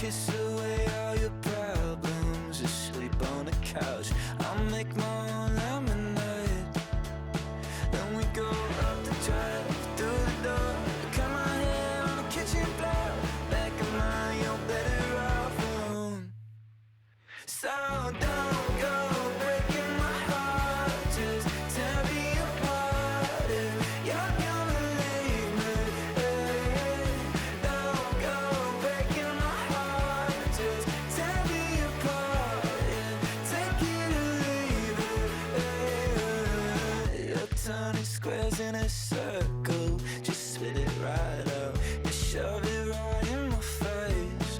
kiss away all your problems, just sleep on the couch. I'll make my own lemonade. Then we go up the drive, through the door, cut my hair on the kitchen floor. Back of mine, you're better off alone. So don't go breaking my heart, just tear me apart if you're gonna leave me. Don't go breaking my heart, just tear me apart, yeah. Take it or leave it. You're turning squares in a circle, just spit it right out and shove it right in my face.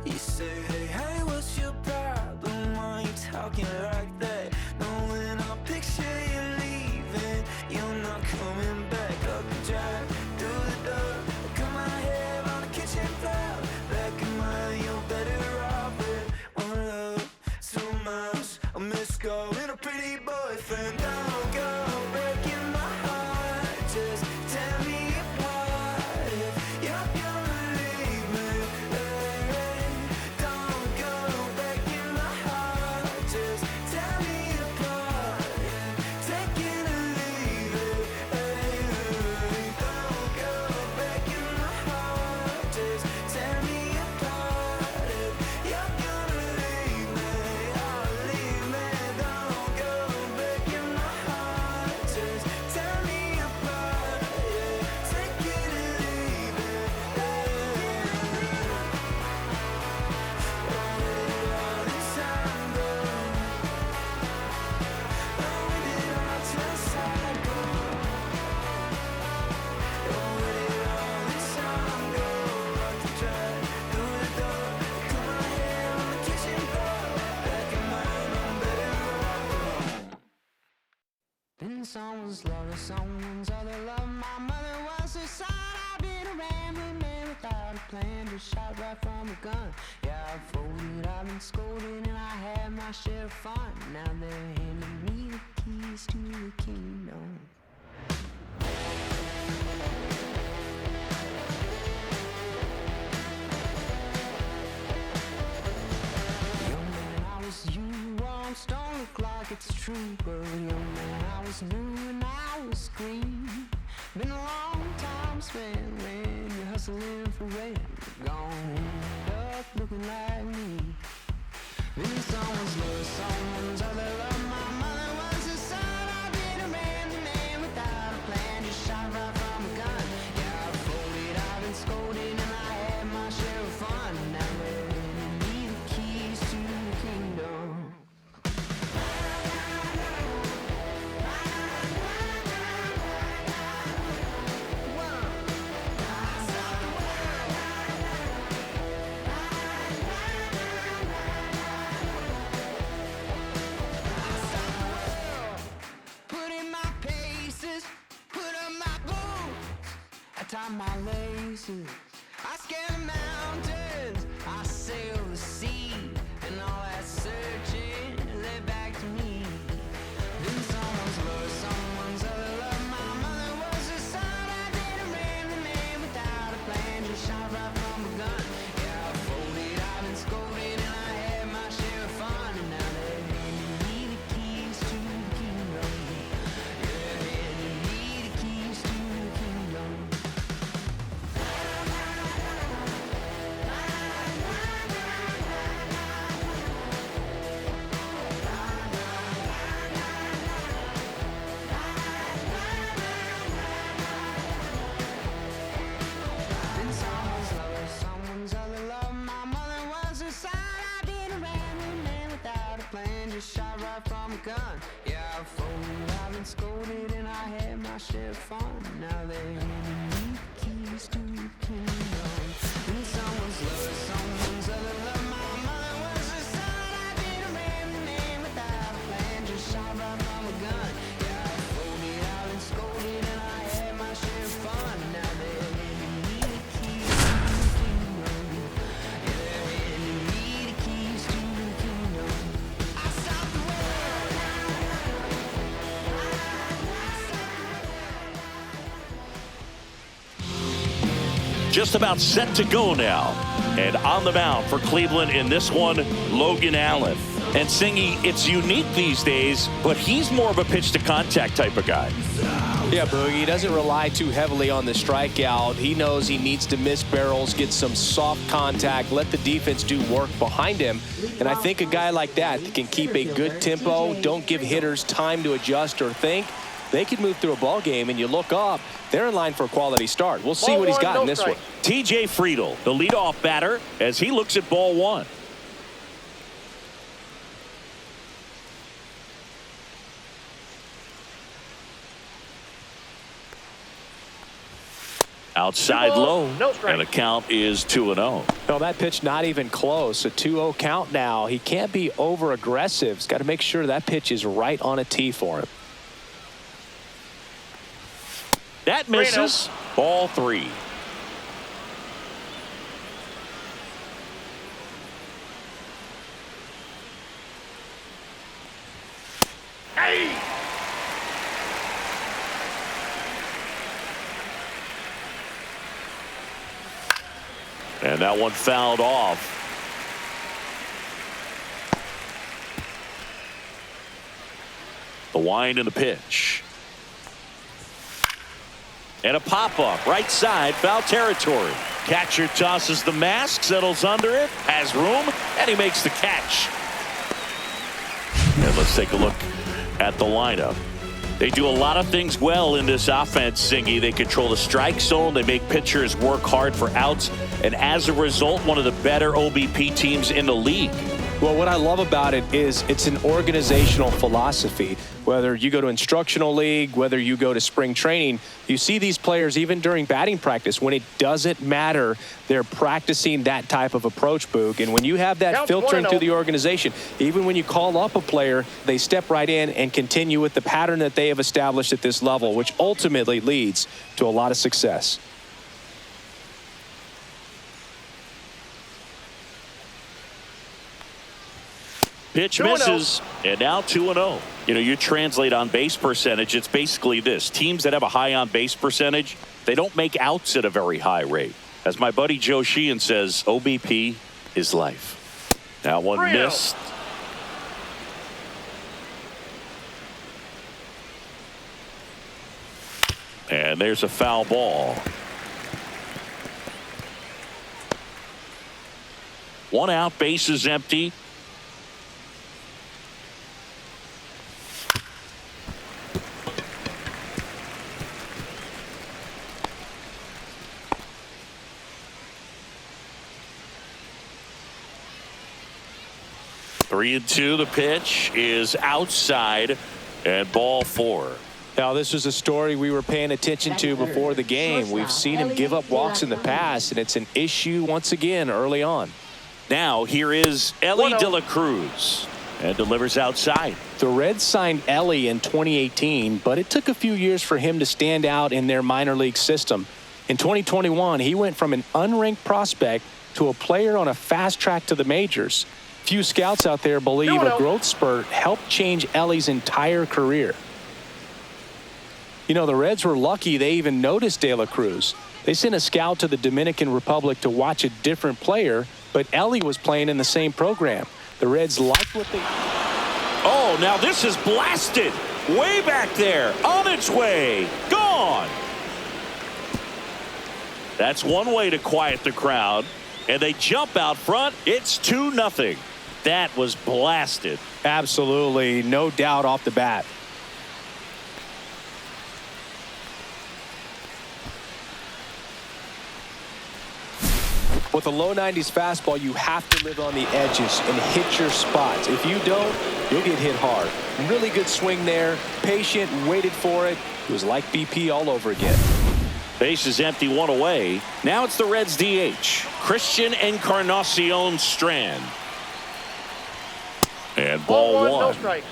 You say, hey, what's your problem? Why you talking like that? Knowing I'll picture you leaving, you're not coming back. Up the drive, through the door, cut my hair on the kitchen floor. Back in mine, you're better off with one love, 2 miles, a missed call, and a pretty boyfriend. Don't go breaking my heart, just tear me apart if you're gonna leave me. Don't go breaking my heart, just tear me apart, yeah. Take it or leave it. Don't go breaking my heart, just tear me apart if you're gonna leave me. Oh, leave me. Don't go breaking my heart, just tear me apart, yeah. Take it or leave it. Where did all this time go? Where did our time go? Where did all this time go? Up the drive, through the door, cut my hair on the kitchen floor. Back in mine, I'm better off alone. Been someone's lover, someone's other love. My mother was her son. I've been a rambling man without a plan, just shot right from a gun. Yeah, I've folded, I've been scolded, and I had my share of fun. Now they're handing me the keys to the kingdom. Young man, I was you, wrongs don't look like it's true. But young man, I was new and I was green. Been a long time spent when you're hustling for rent. Gonna end up looking like me. Been someone's love, someone's other love. My mother was a son. I've been a rambling man without a plan, just shot right from a gun. Yeah, I've folded, I've been scolded, and I had my share of fun. Now they're handing me the keys to the kingdom. Put in my paces, put on my boots, I tie my laces, I scale the mountains, I sail the sea, and all that searching led back to me. Then someone's love, someone's other love. My mother was a son. I did a rambling man without a plan, just shot right from a gun. Yeah, I've folded, I've been scolded, and I had my share of fun. And now they're handing me the keys to the kingdom. Yeah, they're handing me the keys to the kingdom. Been someone's lover, someone's other love. My mother was her son. I did a rambling man without a plan, just shot right from a gun. Yeah, I've folded, I've been scolded, and I had my share of fun. Now they're handing me the keys to the kingdom. Been someone's lover, someone's other love. My mother was her son. I did a rambling man without a plan, just shot right from a gun. Yeah, I've folded, I've been scolded, and I had my share of fun. Now they're handing me the keys to the kingdom. Yeah, they're handing me the keys to the kingdom. I stopped the world. just about set to go now. And on the mound for Cleveland in this one, Logan Allen. And Singy, it's unique these days, but he's more of a pitch-to-contact type of guy. Yeah, Boogie, he doesn't rely too heavily on the strikeout. He knows he needs to miss barrels, get some soft contact, let the defense do work behind him. And I think a guy like that can keep a good tempo, don't give hitters time to adjust or think. They can move through a ball game, and you look up, they're in line for a quality start. We'll see what he's got in this one. TJ Friedl, the leadoff batter, as he looks at ball one. Outside low, and the count is 2-0. No, that pitch not even close. A 2-0 count now. He can't be over aggressive. He's got to make sure that pitch is right on a tee for him. That misses. Ball 3. Hey! And that one fouled off. The wind and the pitch. And a pop-up, right side, foul territory. Catcher tosses the mask, settles under it, has room, and he makes the catch. And let's take a look at the lineup. They do a lot of things well in this offense, Singy. They control the strike zone. They make pitchers work hard for outs. And as a result, one of the better OBP teams in the league. Well, what I love about it is it's an organizational philosophy. Whether you go to instructional league, whether you go to spring training, you see these players even during batting practice. When it doesn't matter, they're practicing that type of approach, Boog. And when you have that filtering through the organization, even when you call up a player, they step right in and continue with the pattern that they have established at this level, which ultimately leads to a lot of success. Pitch misses, and now 2-0. You know, you translate on base percentage, it's basically this. Teams that have a high on base percentage, they don't make outs at a very high rate. As my buddy Joe Sheehan says, OBP is life. That one missed. And there's a foul ball. One out, base is empty. Three and two. The pitch is outside, and ball 4. Now, this was a story we were paying attention to before the game. We've seen him give up walks in the past, and it's an issue once again early on. Now, here is Ellie De La Cruz, and delivers outside. The Reds signed Ellie in 2018, but it took a few years for him to stand out in their minor league system. In 2021, he went from an unranked prospect to a player on a fast track to the majors. Few scouts out there believe a growth spurt helped change Ellie's entire career. You know, the Reds were lucky they even noticed De La Cruz. They sent a scout to the Dominican Republic to watch a different player, but Ellie was playing in the same program. The Reds liked what they... Oh, now this is blasted. Way back there. On its way. Gone. That's one way to quiet the crowd. And they jump out front. It's 2-0. That was blasted. Absolutely. No doubt off the bat. With a low 90s fastball, you have to live on the edges and hit your spots. If you don't, you'll get hit hard. Really good swing there. Patient, waited for it. It was like BP all over again. Base is empty, one away. Now it's the Reds DH, Christian Encarnacion Strand. And ball 1. No strikes.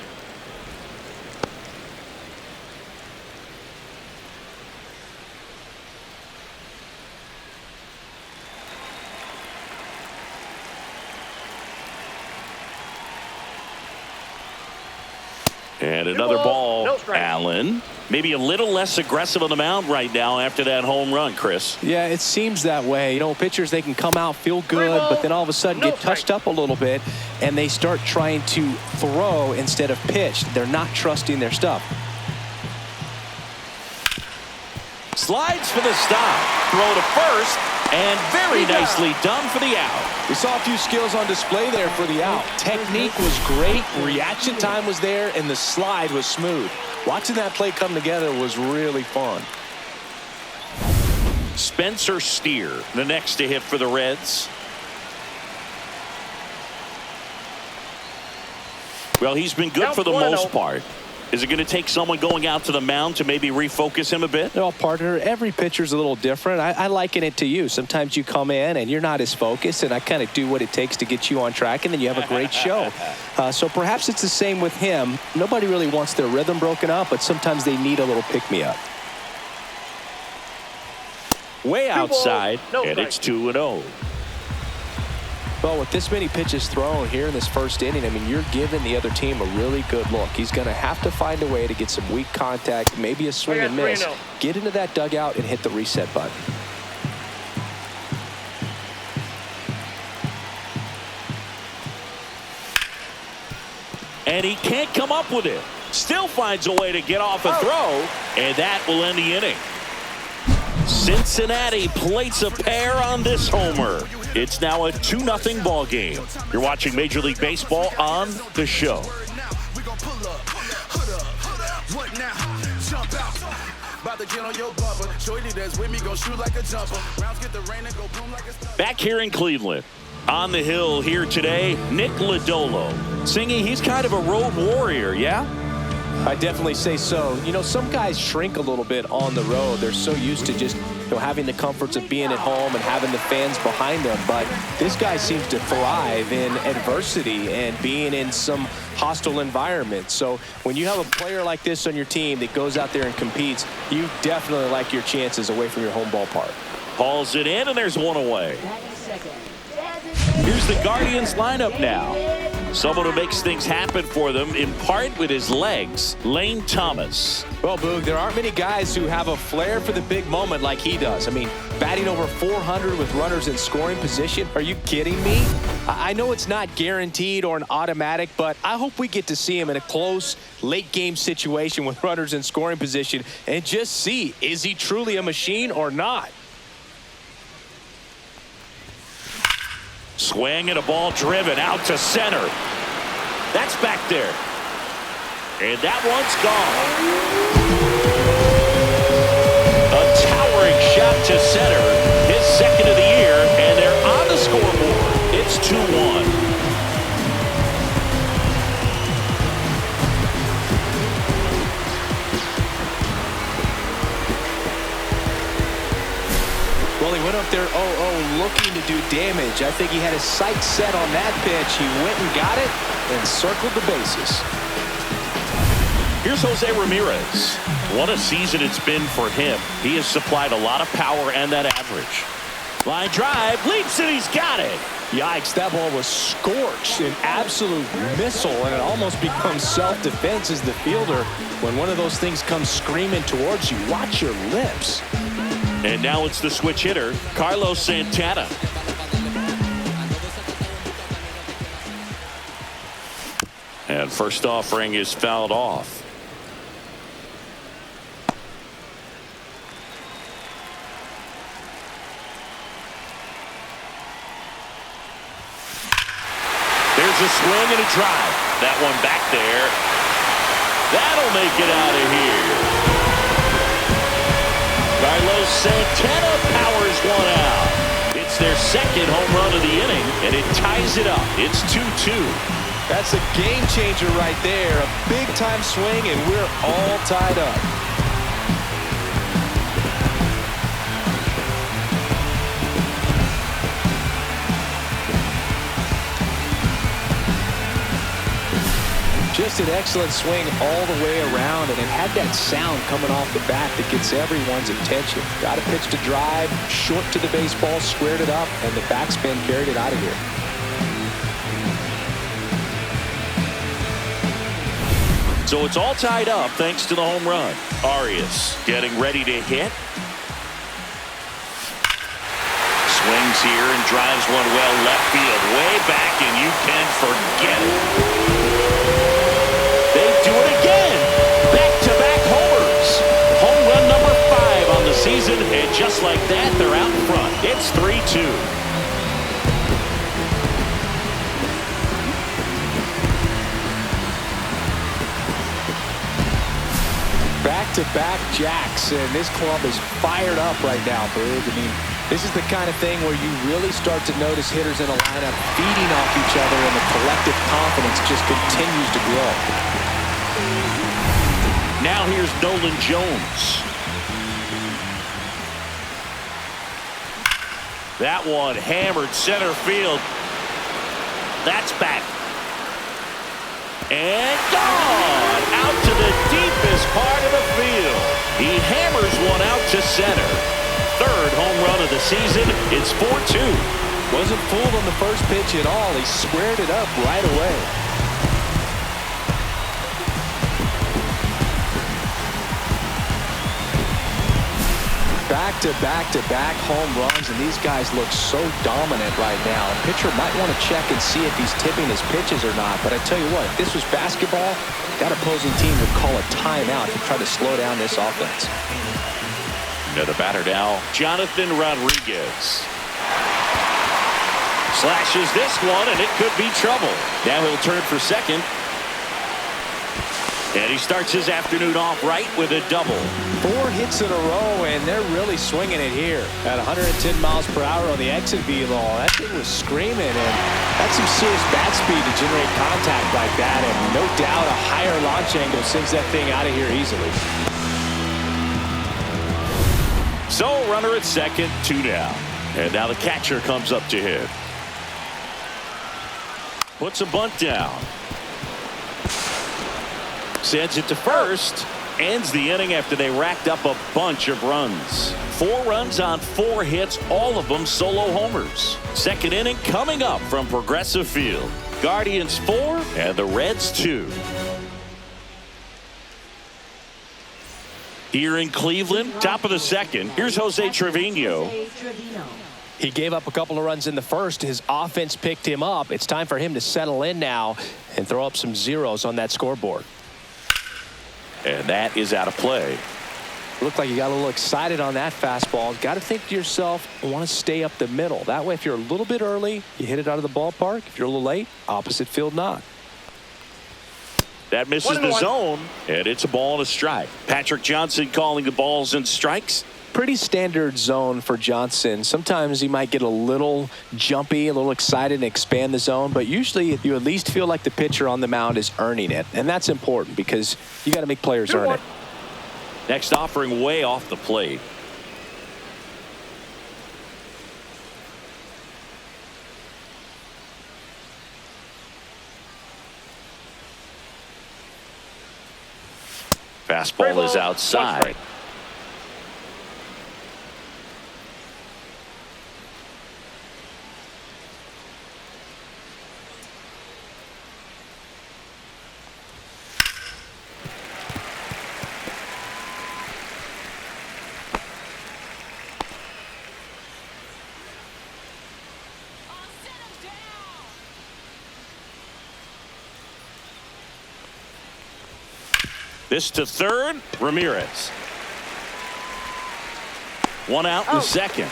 And another ball. No strike. Allen. Maybe a little less aggressive on the mound right now after that home run, Chris. Yeah, it seems that way. You know, pitchers, they can come out, feel good, but then all of a sudden get touched up a little bit, and they start trying to throw instead of pitch. They're not trusting their stuff. Slides for the stop. Throw to first, and very nicely done for the out. We saw a few skills on display there for the out. Technique was great, reaction time was there, and the slide was smooth. Watching that play come together was really fun. Spencer Steer, the next to hit for the Reds. Well, he's been good for the most part. Is it going to take someone going out to the mound to maybe refocus him a bit? Well, partner, every pitcher's a little different. I liken it to you. Sometimes you come in and you're not as focused, and I kind of do what it takes to get you on track, and then you have a great show. So perhaps it's the same with him. Nobody really wants their rhythm broken up, but sometimes they need a little pick-me-up. Way outside, and it's 2-0. Well, with this many pitches thrown here in this first inning, I mean, you're giving the other team a really good look. He's going to have to find a way to get some weak contact, maybe a swing and miss. Get into that dugout and hit the reset button. And he can't come up with it. Still finds a way to get off a throw, and that will end the inning. Cincinnati plates a pair on this homer. It's now a 2-0 ball game. You're watching Major League Baseball on The Show. Back here in Cleveland, on the hill here today, Nick Lodolo. Singing, he's kind of a road warrior, yeah? I definitely say so. You know, some guys shrink a little bit on the road. They're so used to just, you know, having the comforts of being at home and having the fans behind them. But this guy seems to thrive in adversity and being in some hostile environment. So when you have a player like this on your team that goes out there and competes, you definitely like your chances away from your home ballpark. Hauls it in, and there's one away. Here's the Guardians lineup now. Someone who makes things happen for them, in part with his legs, Lane Thomas. Well, Boog, there aren't many guys who have a flair for the big moment like he does. I mean, batting over 400 with runners in scoring position. Are you kidding me? I know it's not guaranteed or an automatic, but I hope we get to see him in a close, late-game situation with runners in scoring position and just see, is he truly a machine or not? Swing and a ball driven out to center. That's back there. And that one's gone. A towering shot to center. His second of the year, and they're on the scoreboard. It's 2-1. Well, he went up there 0-0 looking to do damage. I think he had his sights set on that pitch. He went and got it and circled the bases. Here's Jose Ramirez. What a season it's been for him. He has supplied a lot of power and that average. Line drive, leaps and he's got it. Yikes, that ball was scorched, an absolute missile, and it almost becomes self-defense as the fielder. When one of those things comes screaming towards you, watch your lips. And now it's the switch hitter, Carlos Santana. And first offering is fouled off. There's a swing and a drive. That one back there. That'll make it out of here. Carlos Santana powers one out. It's their second home run of the inning, and it ties it up. It's 2-2. That's a game changer right there. A big-time swing, and we're all tied up. Just an excellent swing all the way around, and it had that sound coming off the bat that gets everyone's attention. Got a pitch to drive, short to the baseball, squared it up, and the backspin carried it out of here. So it's all tied up thanks to the home run. Arias getting ready to hit. Swings here and drives one well left field. Way back, and you can forget it. They do it again. Back-to-back homers. Home run number 5 on the season, and just like that, they're out in front. It's 3-2. Back-to-back jacks, and this club is fired up right now, Boog. I mean, this is the kind of thing where you really start to notice hitters in a lineup feeding off each other, and the collective confidence just continues to grow. Now here's Nolan Jones. That one hammered center field. That's back. And gone out to the deepest part of the field. He hammers one out to center. 3rd home run of the season. It's 4-2. Wasn't fooled on the first pitch at all. He squared it up right away. Back-to-back-to-back home runs, and these guys look so dominant right now. A pitcher might want to check and see if he's tipping his pitches or not, but I tell you what, if this was basketball, that opposing team would call a timeout to try to slow down this offense. The batter now, Jonathan Rodriguez. Slashes this one, and it could be trouble. Now he'll turn for second. And he starts his afternoon off right with a double. 4 hits in a row, and they're really swinging it here. At 110 miles per hour on the exit velo, that thing was screaming, and that's some serious bat speed to generate contact like that, and no doubt a higher launch angle sends that thing out of here easily. So runner at second, 2 down. And now the catcher comes up to hit. Puts a bunt down. Sends it to first. Ends the inning after they racked up a bunch of runs. 4 runs on 4 hits, all of them solo homers. Second inning coming up from Progressive Field. Guardians 4 and the Reds 2. Here in Cleveland, top of the second, here's Jose Trevino. He gave up a couple of runs in the first. His offense picked him up. It's time for him to settle in now and throw up some zeros on that scoreboard. And that is out of play. Looked like you got a little excited on that fastball. Got to think to yourself, I want to stay up the middle. That way, if you're a little bit early, you hit it out of the ballpark. If you're a little late, opposite field knock. That misses the zone, and it's a ball and a strike. Patrick Johnson calling the balls and strikes. Pretty standard zone for Johnson. Sometimes he might get a little jumpy, a little excited and expand the zone, but usually you at least feel like the pitcher on the mound is earning it, and that's important because you got to make players earn it. Next offering way off the plate. Fastball is outside. This to third, Ramirez. 1 out in second.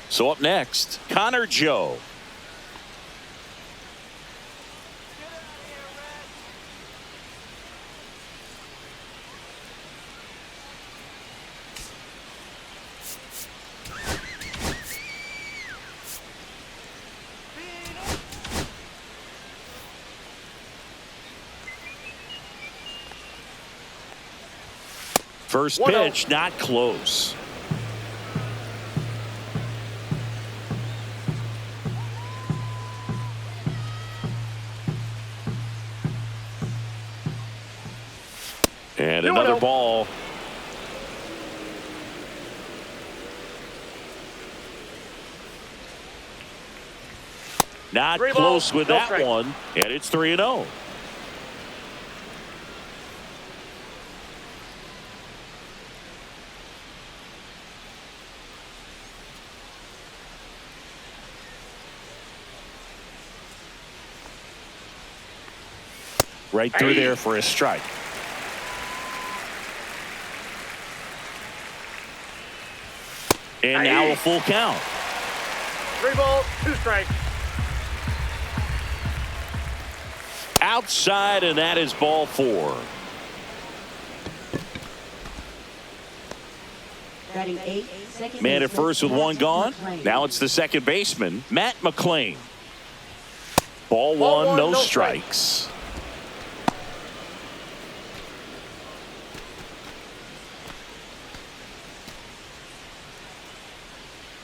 So up next, Connor Joe. First pitch, not close. And another ball. Not Three close balls, with no that strike. one, and it's 3-0. Right through there for a strike. And now a full count. 3 balls, 2 strikes. Outside, and that is ball 4. Batting 8, second Man at baseman, first with one Matt gone. McClain. Now it's the second baseman, Matt McClain. Ball Ball one, one, no no strikes.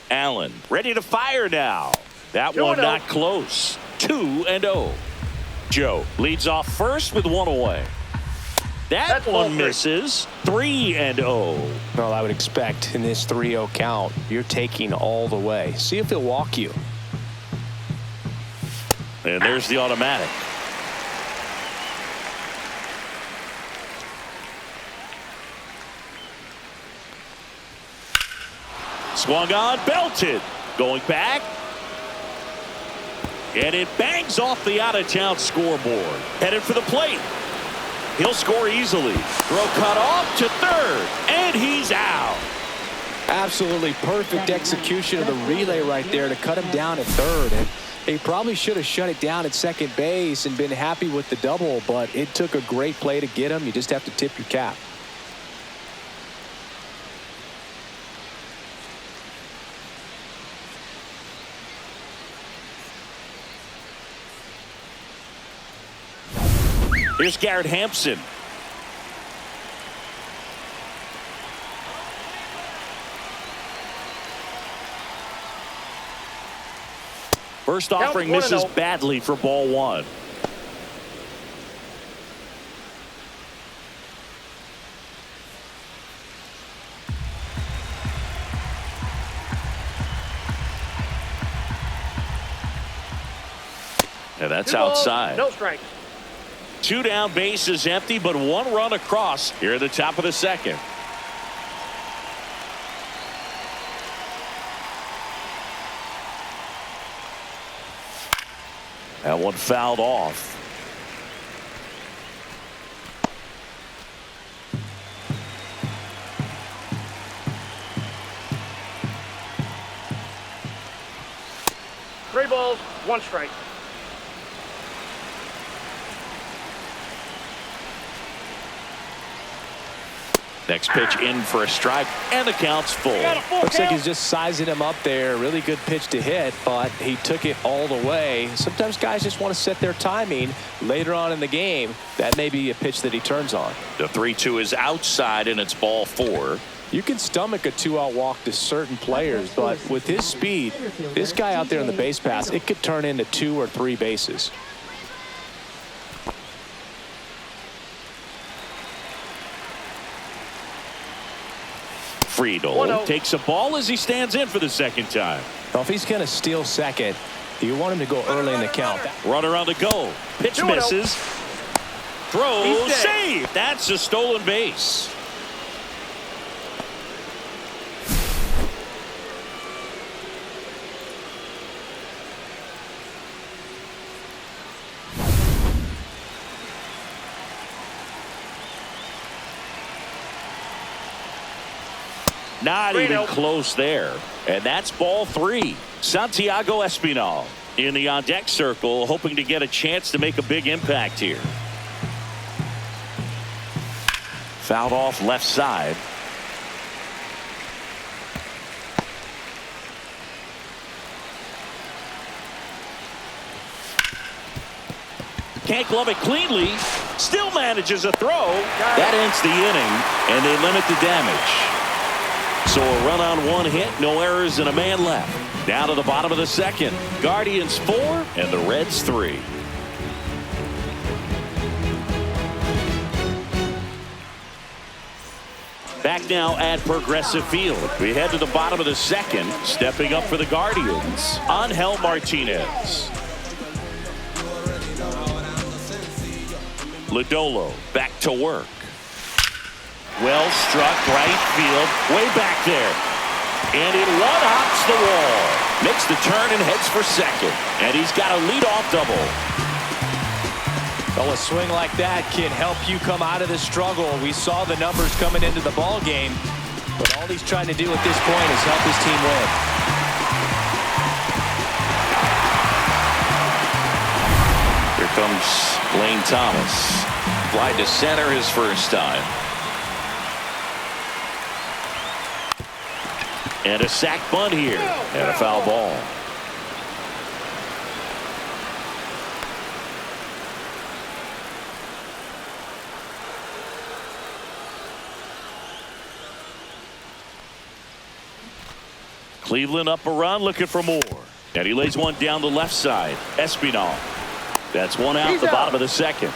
Allen ready to fire now. That one 2-0. not close. 2-0. Joe leads off first with one away. That That's ball one 3. misses. 3-0. Well, I would expect in this 3-0 count, you're taking all the way. See if he'll walk you. And there's the automatic. Swung on, belted. Going back. And it bangs off the out-of-town scoreboard. Headed for the plate. He'll score easily. Throw cut off to third. And he's out. Absolutely perfect execution of the relay right there to cut him down at third. And he probably should have shut it down at second base and been happy with the double, but it took a great play to get him. You just have to tip your cap. Here's Garrett Hampson. First offering Count misses 1-0. badly for ball 1. And that's 2 balls, outside. no strikes. 2 down, bases empty, but 1 run across here at the top of the second. That one fouled off. Three balls, 1 strike. Next pitch in for a strike, and the count's full. Got a full Looks like count. he's just sizing him up there. Really good pitch to hit, but he took it all the way. Sometimes guys just want to set their timing later on in the game. That may be a pitch that he turns on. The 3-2 is outside, and it's ball 4. You can stomach a 2-out walk to certain players, but with his speed, this guy out there in the base pass, it could turn into 2 or 3 bases. Friedel 1-0. takes a ball as he stands in for the second time. Well, if he's going to steal second, you want him to go early in the count. Runner on the go. Pitch 2-0. misses. Throw, He's dead. save. That's a stolen base. Not even 3-0. close there. And that's ball 3. Santiago Espinal in the on-deck circle, hoping to get a chance to make a big impact here. Fouled off left side. Can't glove it cleanly. Still manages a throw. That ends the inning, and they limit the damage. So a run on 1 hit, no errors, and a man left. Down to the bottom of the second. Guardians 4 and the Reds 3. Back now at Progressive Field. We head to the bottom of the second. Stepping up for the Guardians, Angel Martinez. Lodolo back to work. Well struck right field, way back there. And it one-hops the wall. Makes the turn and heads for second. And he's got a leadoff double. Well, a swing like that can help you come out of the struggle. We saw the numbers coming into the ball game, but all he's trying to do at this point is help his team win. Here comes Lane Thomas. Fly to center his first time. And a sac bunt here. And a foul ball. Cleveland up a run, looking for more. And he lays one down the left side. Espinal. That's one out the bottom of the second.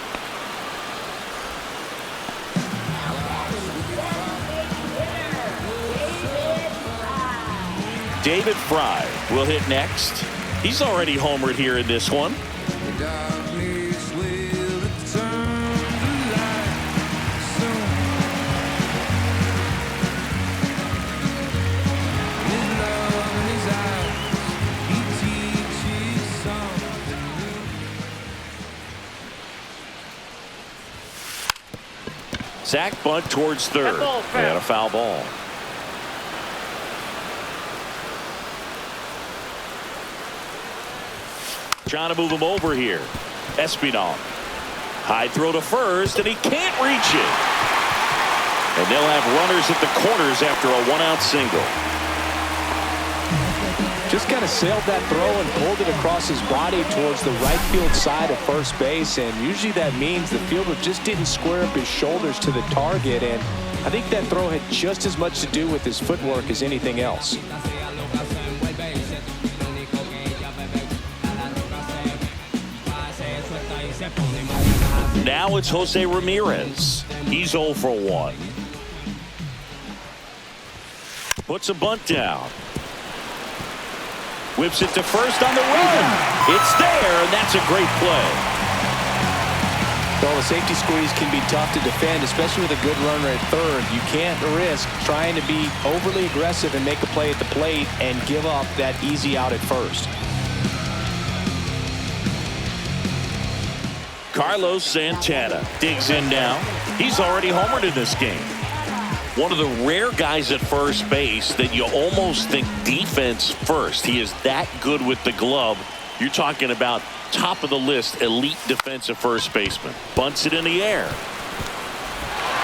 David Fry will hit next. He's already homered here in this one. Sack bunt towards third. And a foul ball. Trying to move him over here. Espinal. High throw to first, and he can't reach it. And they'll have runners at the corners after a one-out single. Just kind of sailed that throw and pulled it across his body towards the right field side of first base, and usually that means the fielder just didn't square up his shoulders to the target, and I think that throw had just as much to do with his footwork as anything else. Now it's Jose Ramirez. He's 0 for 1. Puts a bunt down. Whips it to first on the run. It's there, and that's a great play. Well, the safety squeeze can be tough to defend, especially with a good runner at third. You can't risk trying to be overly aggressive and make a play at the plate and give up that easy out at first. Carlos Santana digs in now. He's already homered in this game. One of the rare guys at first base that you almost think defense first. He is that good with the glove. You're talking about top of the list, elite defensive first baseman. Bunts it in the air.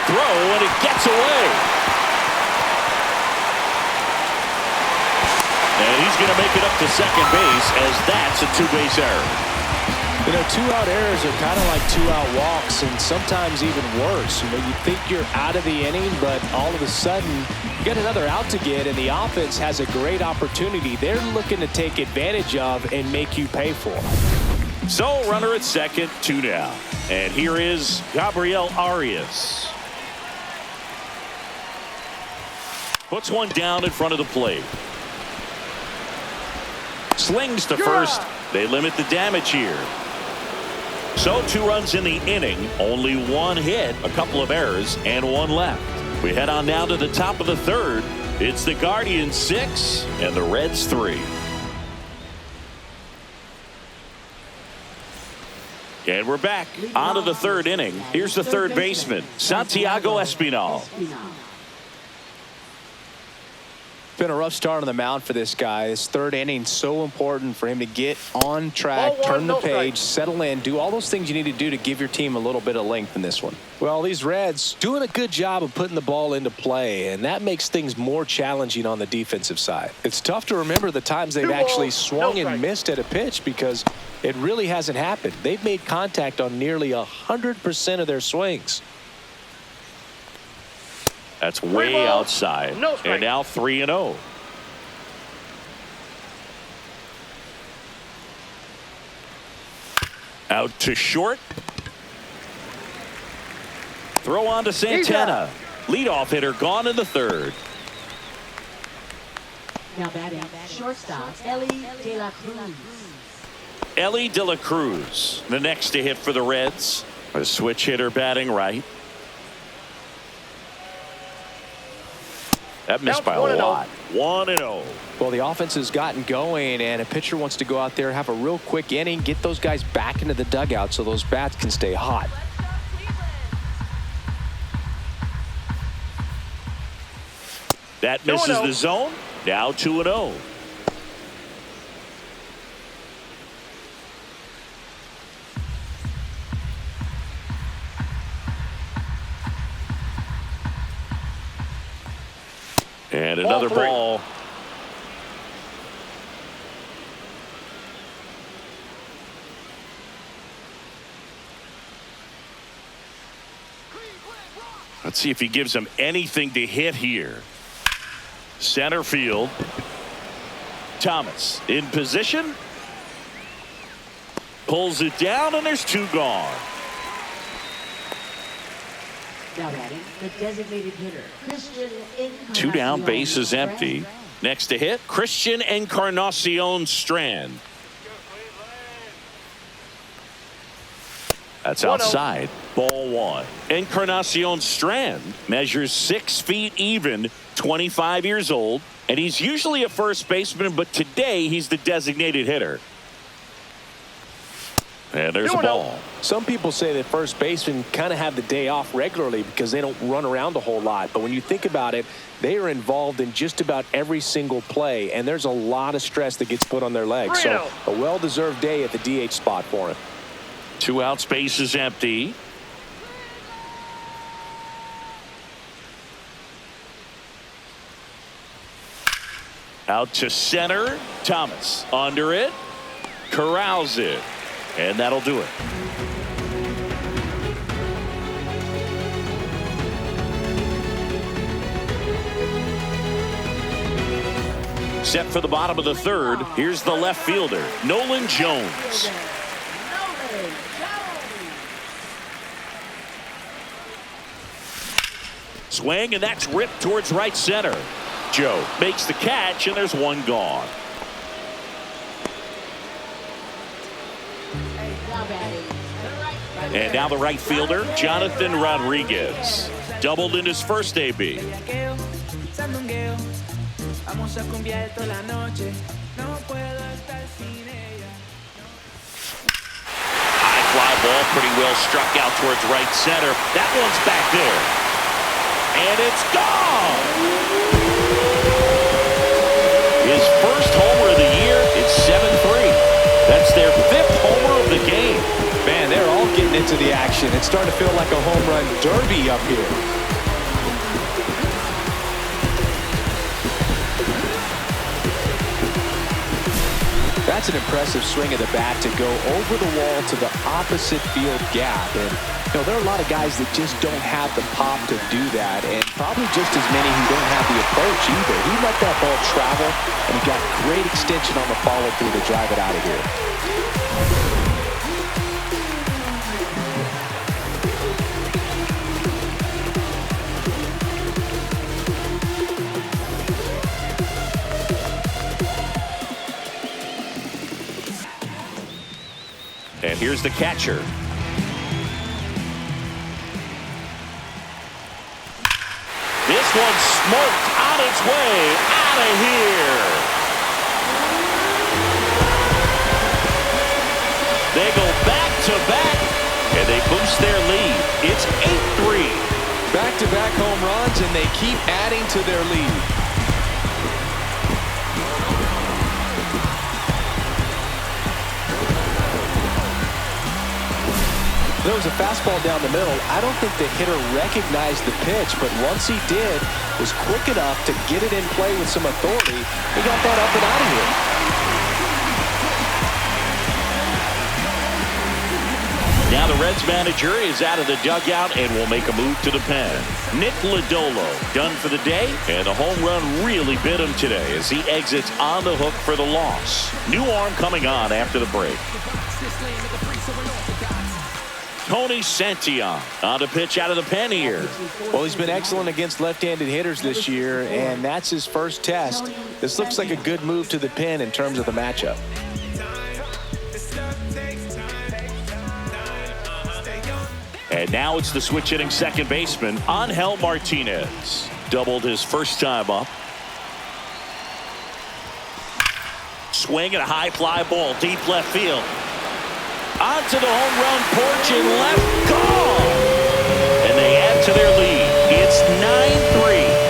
Throw, and it gets away. And he's going to make it up to second base as that's a two-base error. You know, two-out errors are kind of like two-out walks, and sometimes even worse. You know, you think you're out of the inning, but all of a sudden you get another out to get, and the offense has a great opportunity they're looking to take advantage of and make you pay for. So, runner at second, 2 down. And here is Gabriel Arias. Puts one down in front of the plate. Slings to first. They limit the damage here. So 2 runs in the inning, only 1 hit, a couple of errors, and 1 left. We head on now to the top of the third. It's the Guardians 6 and the Reds 3. And we're back on to the third inning. Here's the third baseman, Santiago Espinal. Been a rough start on the mound for this guy. This third inning, so important for him to get on track, turn the page, settle in, do all those things you need to do to give your team a little bit of length in this one. Well, these Reds doing a good job of putting the ball into play, and that makes things more challenging on the defensive side. It's tough to remember the times they've actually swung and missed at a pitch because it really hasn't happened. They've made contact on nearly 100% of their swings. That's way outside. And now 3-0. Out to short. Throw on to Santana. Leadoff hitter gone in the third. Now batting shortstop, Ellie De La Cruz. Ellie De La Cruz, the next to hit for the Reds. A switch hitter batting right. That missed by a lot. 1-0. Well, the offense has gotten going, and a pitcher wants to go out there, have a real quick inning, get those guys back into the dugout so those bats can stay hot. That misses the zone. Now 2-0. And another ball. Let's see if he gives him anything to hit here. Center field. Thomas in position. Pulls it down, and there's 2 gone. Now batting, the designated hitter, Christian Encarnacion. 2 down, base is empty. Next to hit, Christian Encarnacion Strand. That's outside. Ball 1. Encarnacion Strand measures 6 feet even, 25 years old, and he's usually a first baseman, but today he's the designated hitter. And there's a ball. Some people say that first basemen kind of have the day off regularly because they don't run around a whole lot. But when you think about it, they are involved in just about every single play, and there's a lot of stress that gets put on their legs. So a well-deserved day at the DH spot for him. 2 outs, base is empty. Out to center. Thomas under it. Corrals it. And that'll do it. Set for the bottom of the 3rd. Here's the left fielder, Nolan Jones. Swing, and that's ripped towards right center. Joe makes the catch, and there's 1 gone. And now the right fielder, Jonathan Rodriguez. Doubled in his first AB. High fly ball, pretty well struck out towards right center. That one's back there. And it's gone. His first homer of the year. It's 7-3. That's their 5th homer of the game. Man, they're all getting into the action. It's starting to feel like a home run derby up here. That's an impressive swing of the bat to go over the wall to the opposite field gap. And, you know, there are a lot of guys that just don't have the pop to do that, and probably just as many who don't have the approach either. He let that ball travel, and he got great extension on the follow-through to drive it out of here. And here's the catcher. This one's smoked on its way out of here. They go back-to-back, and they boost their lead. It's 8-3. Back-to-back home runs, and they keep adding to their lead. There was a fastball down the middle. I don't think the hitter recognized the pitch, but once he did, was quick enough to get it in play with some authority. He got that up and out of here. Now the Reds manager is out of the dugout and will make a move to the pen. Nick Lodolo done for the day, and the home run really bit him today as he exits on the hook for the loss. New arm coming on after the break. Tony Santillan on the pitch out of the pen here. Well, he's been excellent against left-handed hitters this year, and that's his first test. This looks like a good move to the pen in terms of the matchup. And now it's the switch hitting second baseman, Angel Martinez. Doubled his first time up. Swing and a high fly ball, deep left field. Onto the home run porch and left, gone! And they add to their lead. It's 9-3.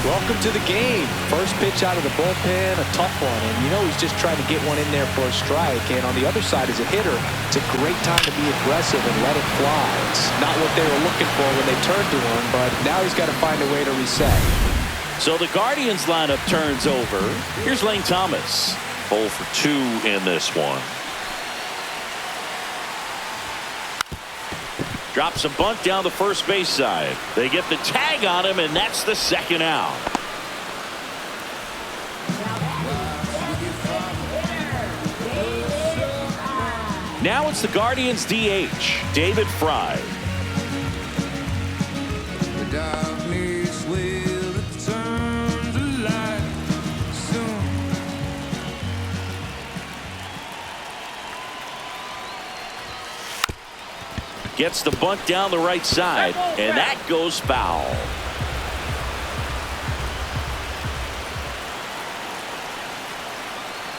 Welcome to the game. First pitch out of the bullpen, a tough one. And you know he's just trying to get one in there for a strike. And on the other side, as a hitter, it's a great time to be aggressive and let it fly. It's not what they were looking for when they turned to him, but now he's got to find a way to reset. So the Guardians lineup turns over. Here's Lane Thomas. 0 for 2 in this one. Drops a bunt down the first base side. They get the tag on him, and that's the second out. Now it's the Guardians DH, David Fry. The darkness will turn to light soon. Gets the bunt down the right side, and that goes foul.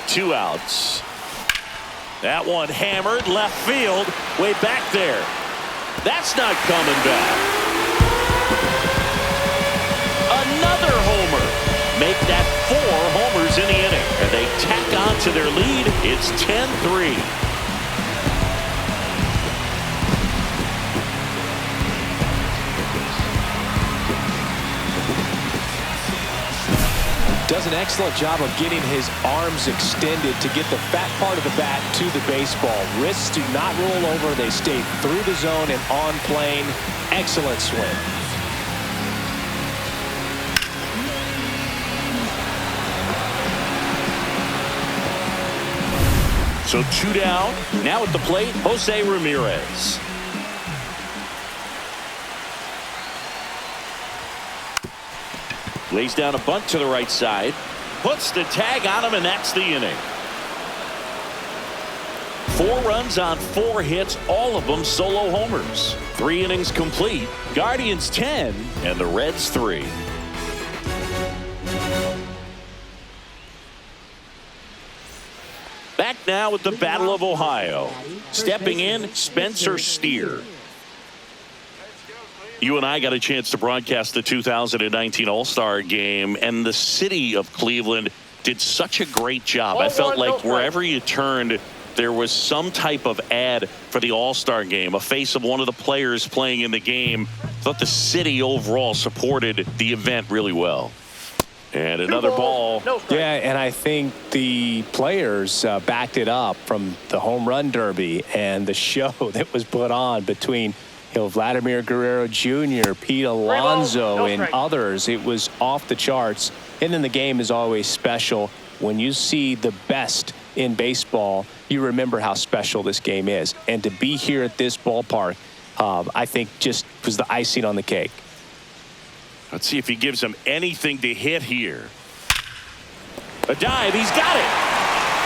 Two outs. That one hammered left field, way back there. That's not coming back. Another homer. Make that 4 homers in the inning, and they tack on to their lead. It's 10-3. Does an excellent job of getting his arms extended to get the fat part of the bat to the baseball. Wrists do not roll over. They stay through the zone and on plane. Excellent swing. So 2 down. Now at the plate, Jose Ramirez. Lays down a bunt to the right side. Puts the tag on him, and that's the inning. 4 runs on 4 hits, all of them solo homers. 3 innings complete. Guardians 10 and the Reds 3. Back now with the Battle of Ohio. Stepping in, Spencer Steer. You and I got a chance to broadcast the 2019 All-Star Game, and the city of Cleveland did such a great job. I felt like wherever you turned, there was some type of ad for the All-Star Game, a face of one of the players playing in the game. I thought the city overall supported the event really well. And another ball. Yeah, and I think the players backed it up from the home run derby and the show that was put on between Vladimir Guerrero Jr., Pete Alonso, and others. It was off the charts. And then the game is always special. When you see the best in baseball, you remember how special this game is. And to be here at this ballpark, I think just was the icing on the cake. Let's see if he gives him anything to hit here. A dive, he's got it.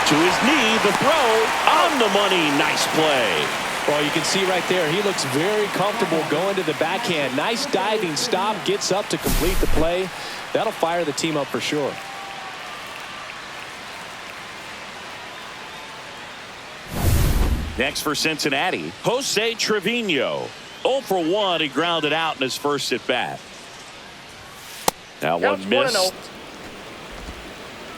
To his knee, the throw on the money. Nice play. Well, you can see right there, he looks very comfortable going to the backhand. Nice diving stop, gets up to complete the play. That'll fire the team up for sure. Next for Cincinnati, Jose Trevino. 0 for 1, he grounded out in his first at bat. Now one missed.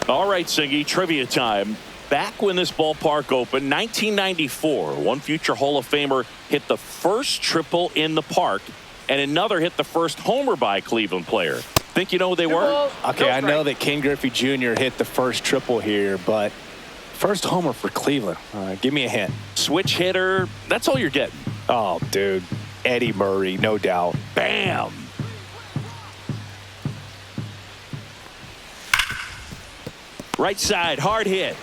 All right, Singy, trivia time. Back when this ballpark opened, 1994, one future Hall of Famer hit the first triple in the park, and another hit the first homer by a Cleveland player. Think you know who they were? Okay, I know that Ken Griffey Jr. hit the first triple here, but first homer for Cleveland. Give me a hint. Switch hitter, that's all you're getting. Oh, dude. Eddie Murray, no doubt. Bam! Right side, hard hit.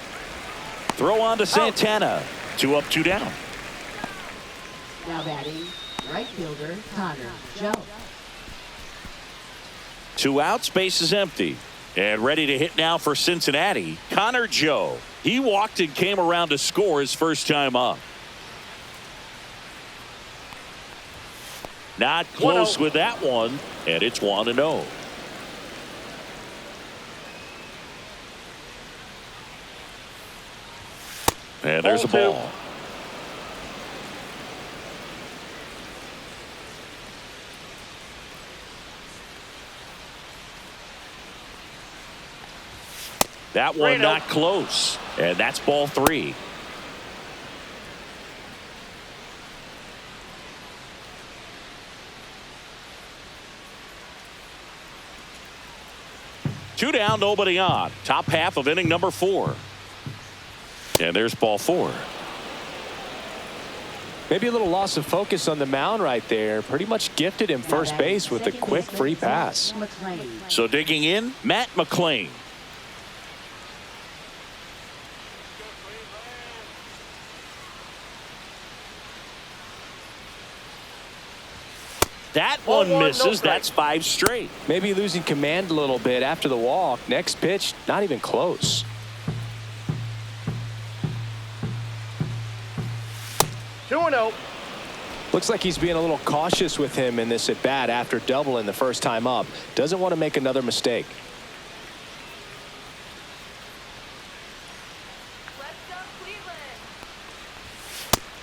Throw on to Santana. 2 up, 2 down. Now batting, right fielder Connor Joe. 2 outs, base is empty. And ready to hit now for Cincinnati, Connor Joe. He walked and came around to score his first time up. Not close with that one, and it's 1-0. And there's a ball. That one not close, and that's ball 3. Two down, nobody on. Top half of inning number 4. And there's ball 4. Maybe a little loss of focus on the mound right there. Pretty much gifted him first base with a quick free pass. So digging in, Matt McClain. That one misses. That's 5 straight. Maybe losing command a little bit after the walk. Next pitch, not even close. Two and 0. Looks like he's being a little cautious with him in this at bat after doubling the first time up. Doesn't want to make another mistake.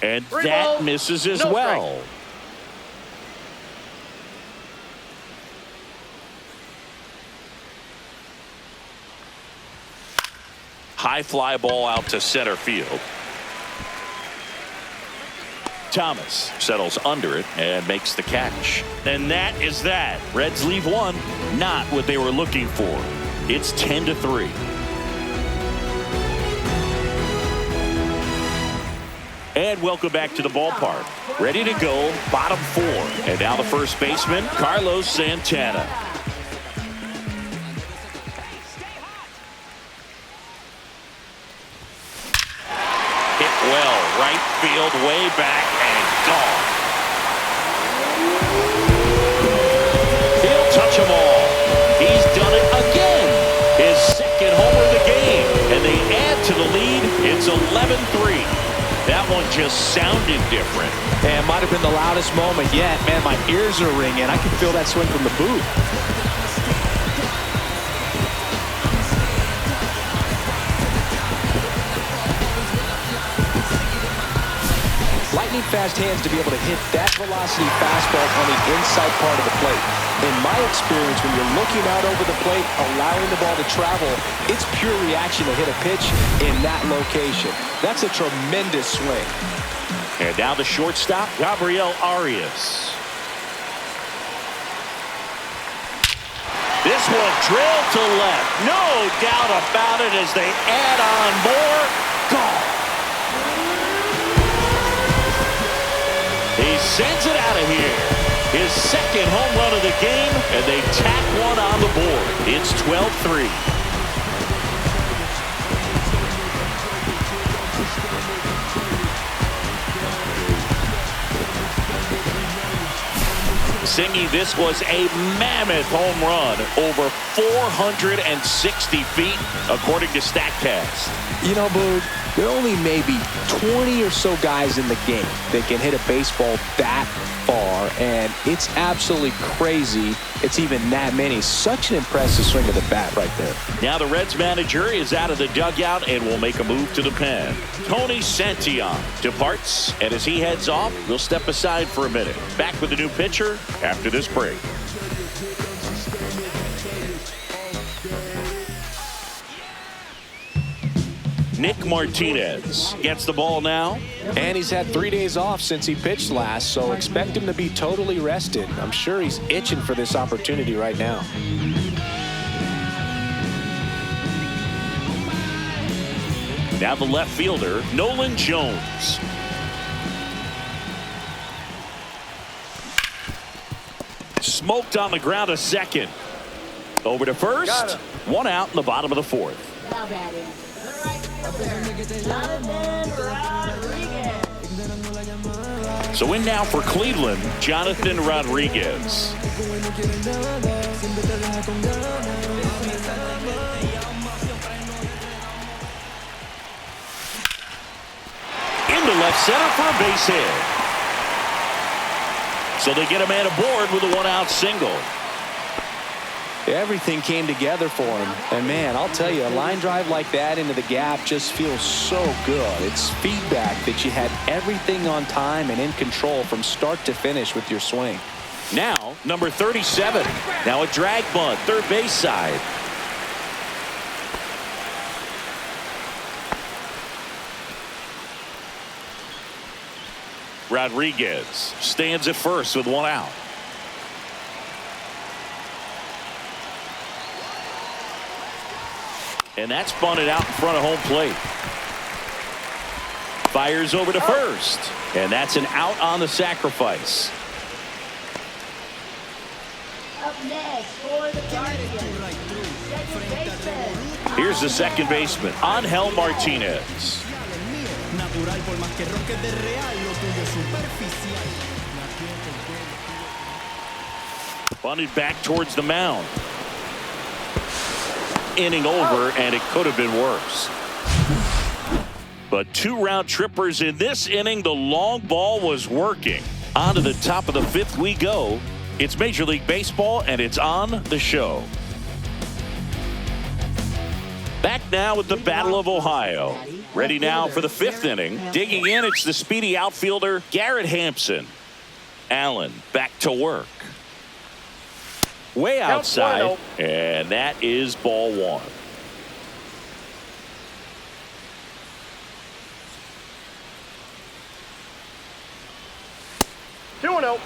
And that misses as well. High fly ball out to center field. Thomas settles under it and makes the catch. And that is that. Reds leave one. Not what they were looking for. It's 10-3. And welcome back to the ballpark. Ready to go, bottom 4. And now the first baseman, Carlos Santana. Hit well, right field, way back, and gone. He'll touch them all. He's done it again. His second homer of the game. And they add to the lead. It's 11-3. That one just sounded different. And might have been the loudest moment yet. Man, my ears are ringing. I can feel that swing from the booth. Lightning fast hands to be able to hit that velocity fastball on the inside part of the plate. In my experience, when you're looking out over the plate, allowing the ball to travel, it's pure reaction to hit a pitch in that location. That's a tremendous swing. And now the shortstop, Gabriel Arias. This one drilled to left. No doubt about it as they add on more. Gone. He sends it out of here. His second home run of the game, and they tack one on the board. It's 12-3. Singy, this was a mammoth home run, over 460 feet, according to StatCast. You know, Boo, there are only maybe 20 or so guys in the game that can hit a baseball that far, and it's absolutely crazy it's even that many. Such an impressive swing of the bat right there. Now the Reds manager is out of the dugout and will make a move to the pen. Tony Santillan departs, and as he heads off, we'll step aside for a minute. Back with the new pitcher after this break. Nick Martinez gets the ball now. And he's had 3 days off since he pitched last, so expect him to be totally rested. I'm sure he's itching for this opportunity right now. Now the left fielder, Nolan Jones. Smoked on the ground a second. Over to first. One out in the bottom of the 4th. Now batting, the right fielder, Jonathan Rodriguez. So in now for Cleveland, Jonathan Rodriguez. Into left center for a base hit. So they get a man aboard with a one-out single. Everything came together for him. And, man, I'll tell you, a line drive like that into the gap just feels so good. It's feedback that you had everything on time and in control from start to finish with your swing. Now, number 37. Now a drag bunt, third base side. Rodriguez stands at first with one out. And that's bunted out in front of home plate. Fires over to first. And that's an out on the sacrifice. Up next for the Guardians, second baseman. Here's the second baseman, Angel Martinez. Bunted back towards the mound. Inning over, and it could have been worse. But two round trippers in this inning. The long ball was working. On to the top of the fifth we go. It's Major League Baseball, and it's on the show. Back now with the Battle of Ohio. Ready now for the fifth inning. Digging in, it's the speedy outfielder, Garrett Hampson. Allen back to work. Way outside, and that is ball one. Two and oh.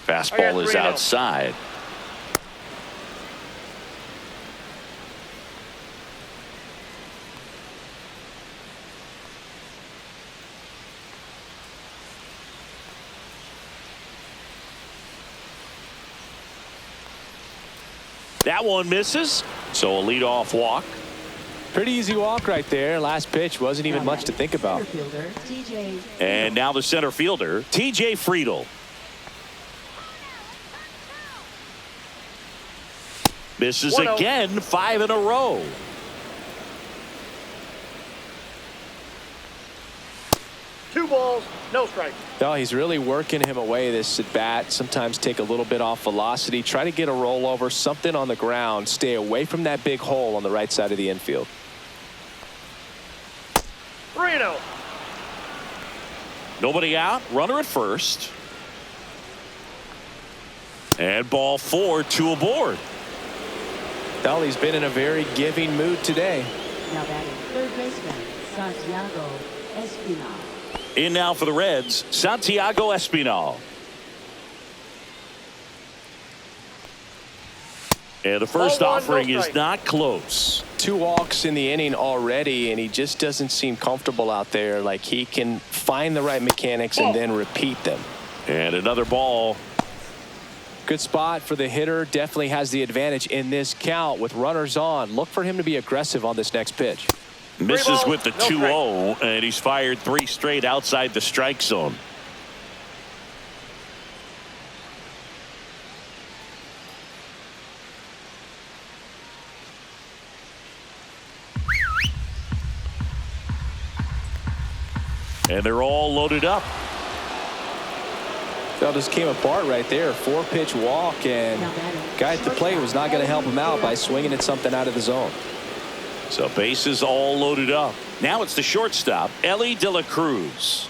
Fastball is outside. That one misses, so a leadoff walk. Pretty easy walk right there. Last pitch wasn't even much to think about. And now the center fielder, TJ Friedel. Misses again, 5 in a row. Two balls, no strike. No, he's really working him away this at bat. Sometimes take a little bit off velocity. Try to get a rollover, something on the ground. Stay away from that big hole on the right side of the infield. 3-0. Nobody out. Runner at first. And ball 4, 2 aboard. Well, he's been in a very giving mood today. Now batting third baseman, Santiago Espinal. In now for the Reds, Santiago Espinal. And the first offering is not close. 2 walks in the inning already, and he just doesn't seem comfortable out there. Like he can find the right mechanics and then repeat them. And another ball. Good spot for the hitter. Definitely has the advantage in this count with runners on. Look for him to be aggressive on this next pitch. Misses with the 2-0, and he's fired 3 straight outside the strike zone. And they're all loaded up. That just came apart right there. 4-pitch walk, and guy at the plate was not going to help him out by swinging at something out of the zone. So bases all loaded up. Now it's the shortstop, Elly De La Cruz.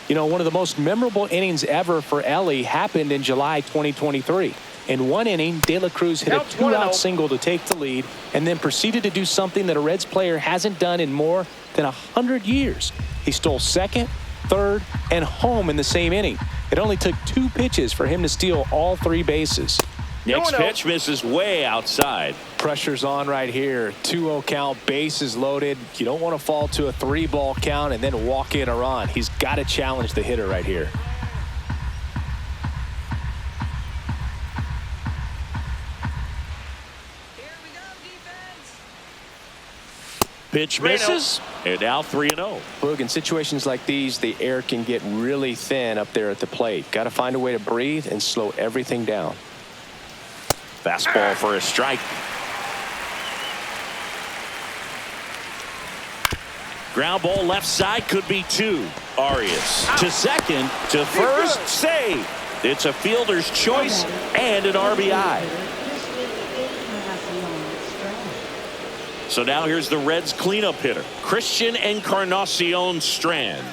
You know, one of the most memorable innings ever for Elly happened in July 2023. In one inning, De La Cruz hit a 2-out single to take the lead and then proceeded to do something that a Reds player hasn't done in more than 100 years. He stole second, third, and home in the same inning. It only took 2 pitches for him to steal all 3 bases. Next pitch misses way outside. Pressure's on right here. 2-0 count, bases loaded. You don't want to fall to a 3-ball count and then walk in or on. He's got to challenge the hitter right here. Pitch misses, and now 3-0. Look, in situations like these, the air can get really thin up there at the plate. Got to find a way to breathe and slow everything down. Fastball for a strike. Ground ball left side, could be 2. Arias to second, to first, save. It's a fielder's choice and an RBI. So now here's the Reds cleanup hitter, Christian Encarnacion Strand.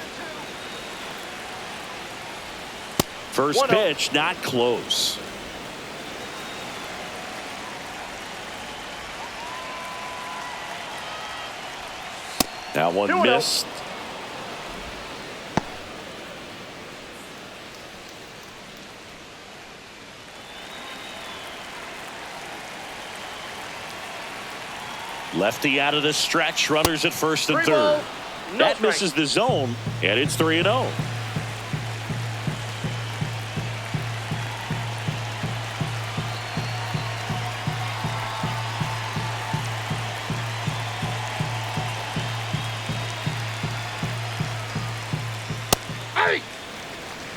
First pitch, not close. That one missed. Lefty out of the stretch, runners at first and third. That misses the zone, and it's 3-0.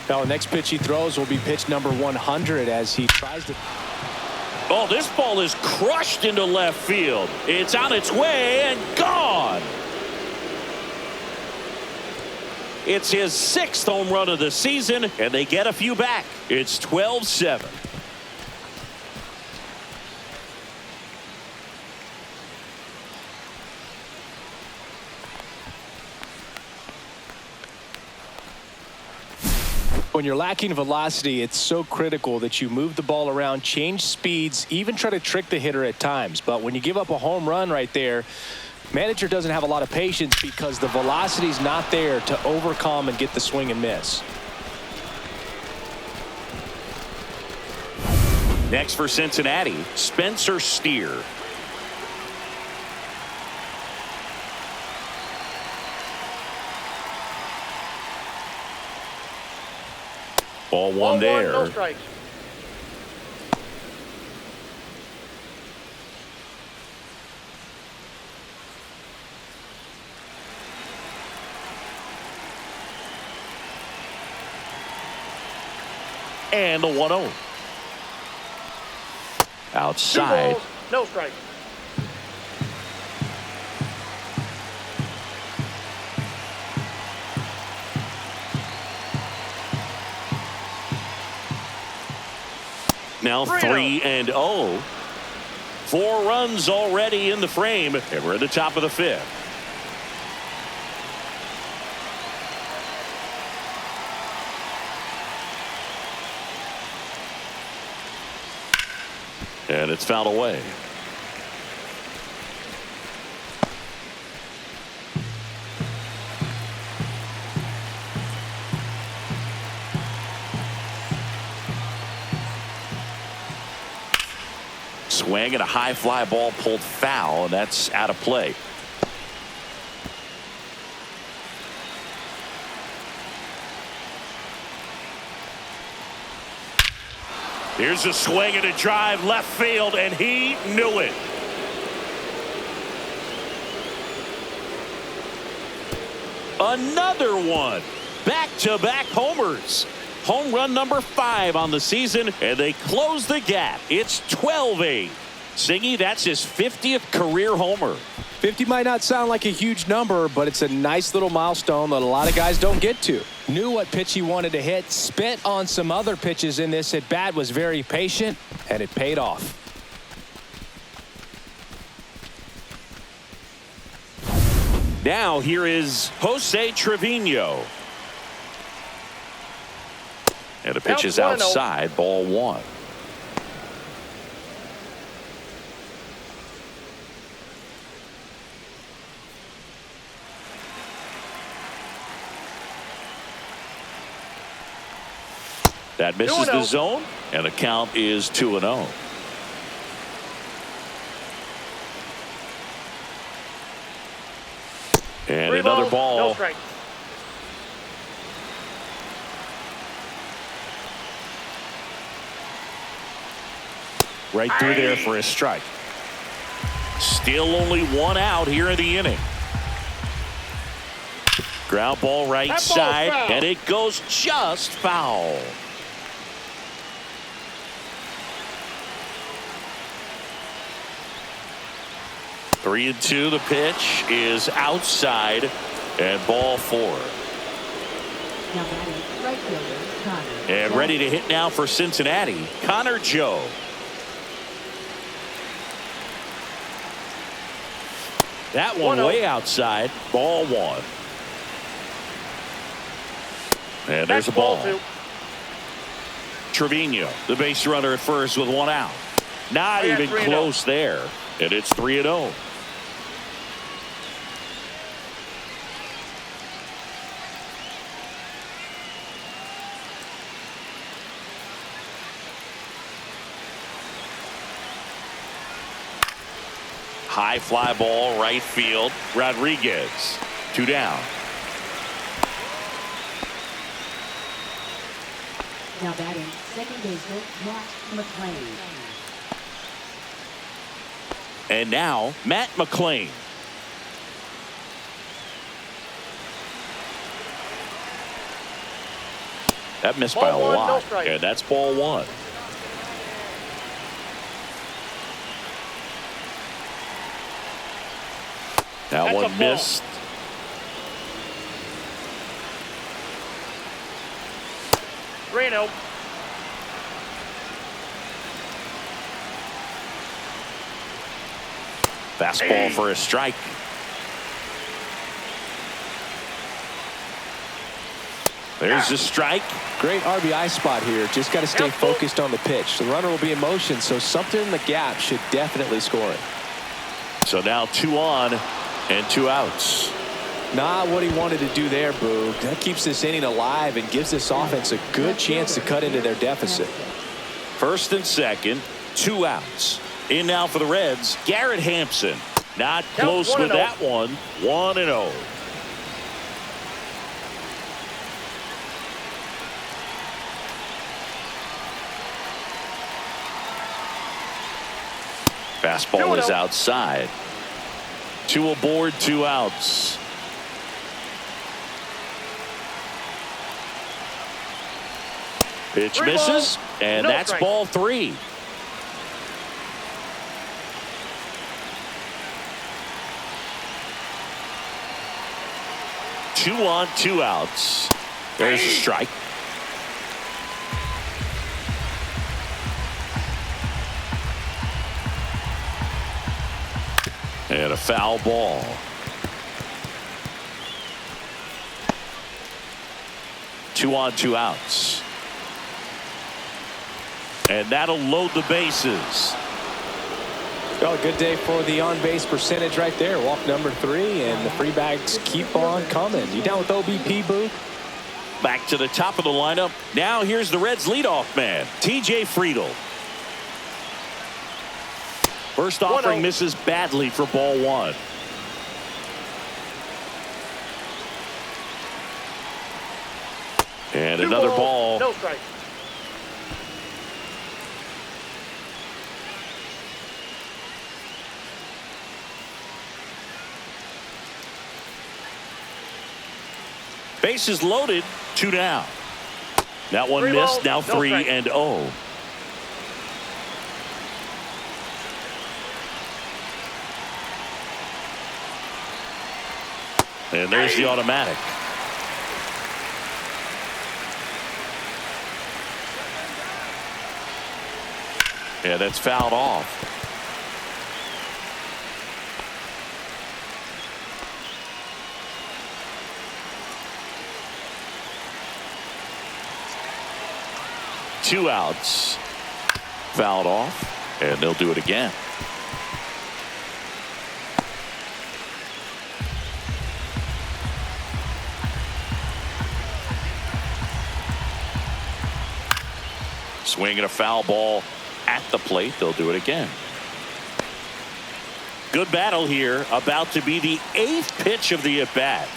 Now, the next pitch he throws will be pitch number 100 as he tries to. Oh, this ball is crushed into left field. It's on its way and gone. It's his 6th home run of the season, and they get a few back. It's 12-7. When you're lacking velocity, it's so critical that you move the ball around, change speeds, even try to trick the hitter at times. But when you give up a home run right there, manager doesn't have a lot of patience because the velocity's not there to overcome and get the swing and miss. Next for Cincinnati, Spencer Steer. Ball one there. No strikes. And the 1-0. Outside. 2 balls, no strikes. Now 3-0. 4 runs already in the frame, and we're at the top of the 5th. And it's fouled away. Swing and a high fly ball pulled foul, and that's out of play. Here's a swing and a drive left field, and he knew it. Another one. Back-to-back homers. Home run number 5 on the season, and they close the gap. It's 12-8. Singy, that's his 50th career homer. 50 might not sound like a huge number, but it's a nice little milestone that a lot of guys don't get to. Knew what pitch he wanted to hit, spit on some other pitches in this at bat, was very patient, and it paid off. Now here is Jose Trevino. And the pitch is outside, ball 1. That misses the zone, and the count is 2-0. And another ball. No strike. Right through there for a strike. Still only one out here in the inning. Ground ball right side, and it goes just foul. Three and two. The pitch is outside, and ball four. Now batting, right fielder, Connor. And ready to hit now for Cincinnati, Connor Joe. That one way outside, ball one. And there's a ball. Trevino, the base runner at first with one out. Not even close there. And it's 3-0. High fly ball, right field. Rodriguez, 2 down. Now batting, second baseman, Matt McLean. And now, Matt McLean. That missed by a lot, and that's ball one. That one missed. Reno. Fastball for a strike. There's the strike. Great RBI spot here. Just got to stay focused on the pitch. The runner will be in motion, so something in the gap should definitely score it. So now 2 on and 2 outs. Not what he wanted to do there, Boo. That keeps this inning alive and gives this offense a good chance to cut into their deficit. First and second, 2 outs. In now for the Reds, Garrett Hampson. Not close with that one. 1-0. Fastball is outside. 2 aboard, 2 outs. Pitch misses, and that's ball 3. Two on, 2 outs. There's a strike. And a foul ball. Two on, 2 outs. And that'll load the bases. Well, a good day for the on-base percentage right there. Walk number 3, and the free bags keep on coming. You down with OBP, Boo? Back to the top of the lineup. Now here's the Reds leadoff man, TJ Friedl. First offering misses badly for ball 1. And another ball. No strike. Bases loaded, 2 down. That one missed, now 3-0. And there's the automatic. Yeah, that's fouled off. Two outs. Fouled off, and they'll do it again. Swinging a foul ball at the plate. They'll do it again. Good battle here. About to be the 8th pitch of the at-bat.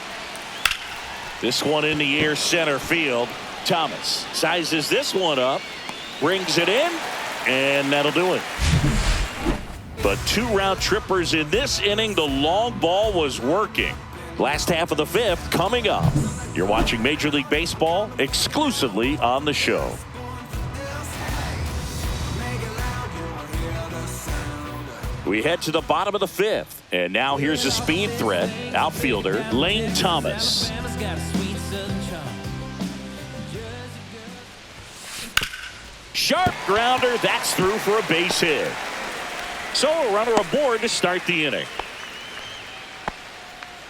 This one in the air, center field. Thomas sizes this one up, brings it in, and that'll do it. But 2 round trippers in this inning. The long ball was working. Last half of the 5th coming up. You're watching Major League Baseball exclusively on the show. We head to the bottom of the 5th. And now here's a speed threat. Outfielder Lane Thomas. Sharp grounder. That's through for a base hit. So a runner aboard to start the inning.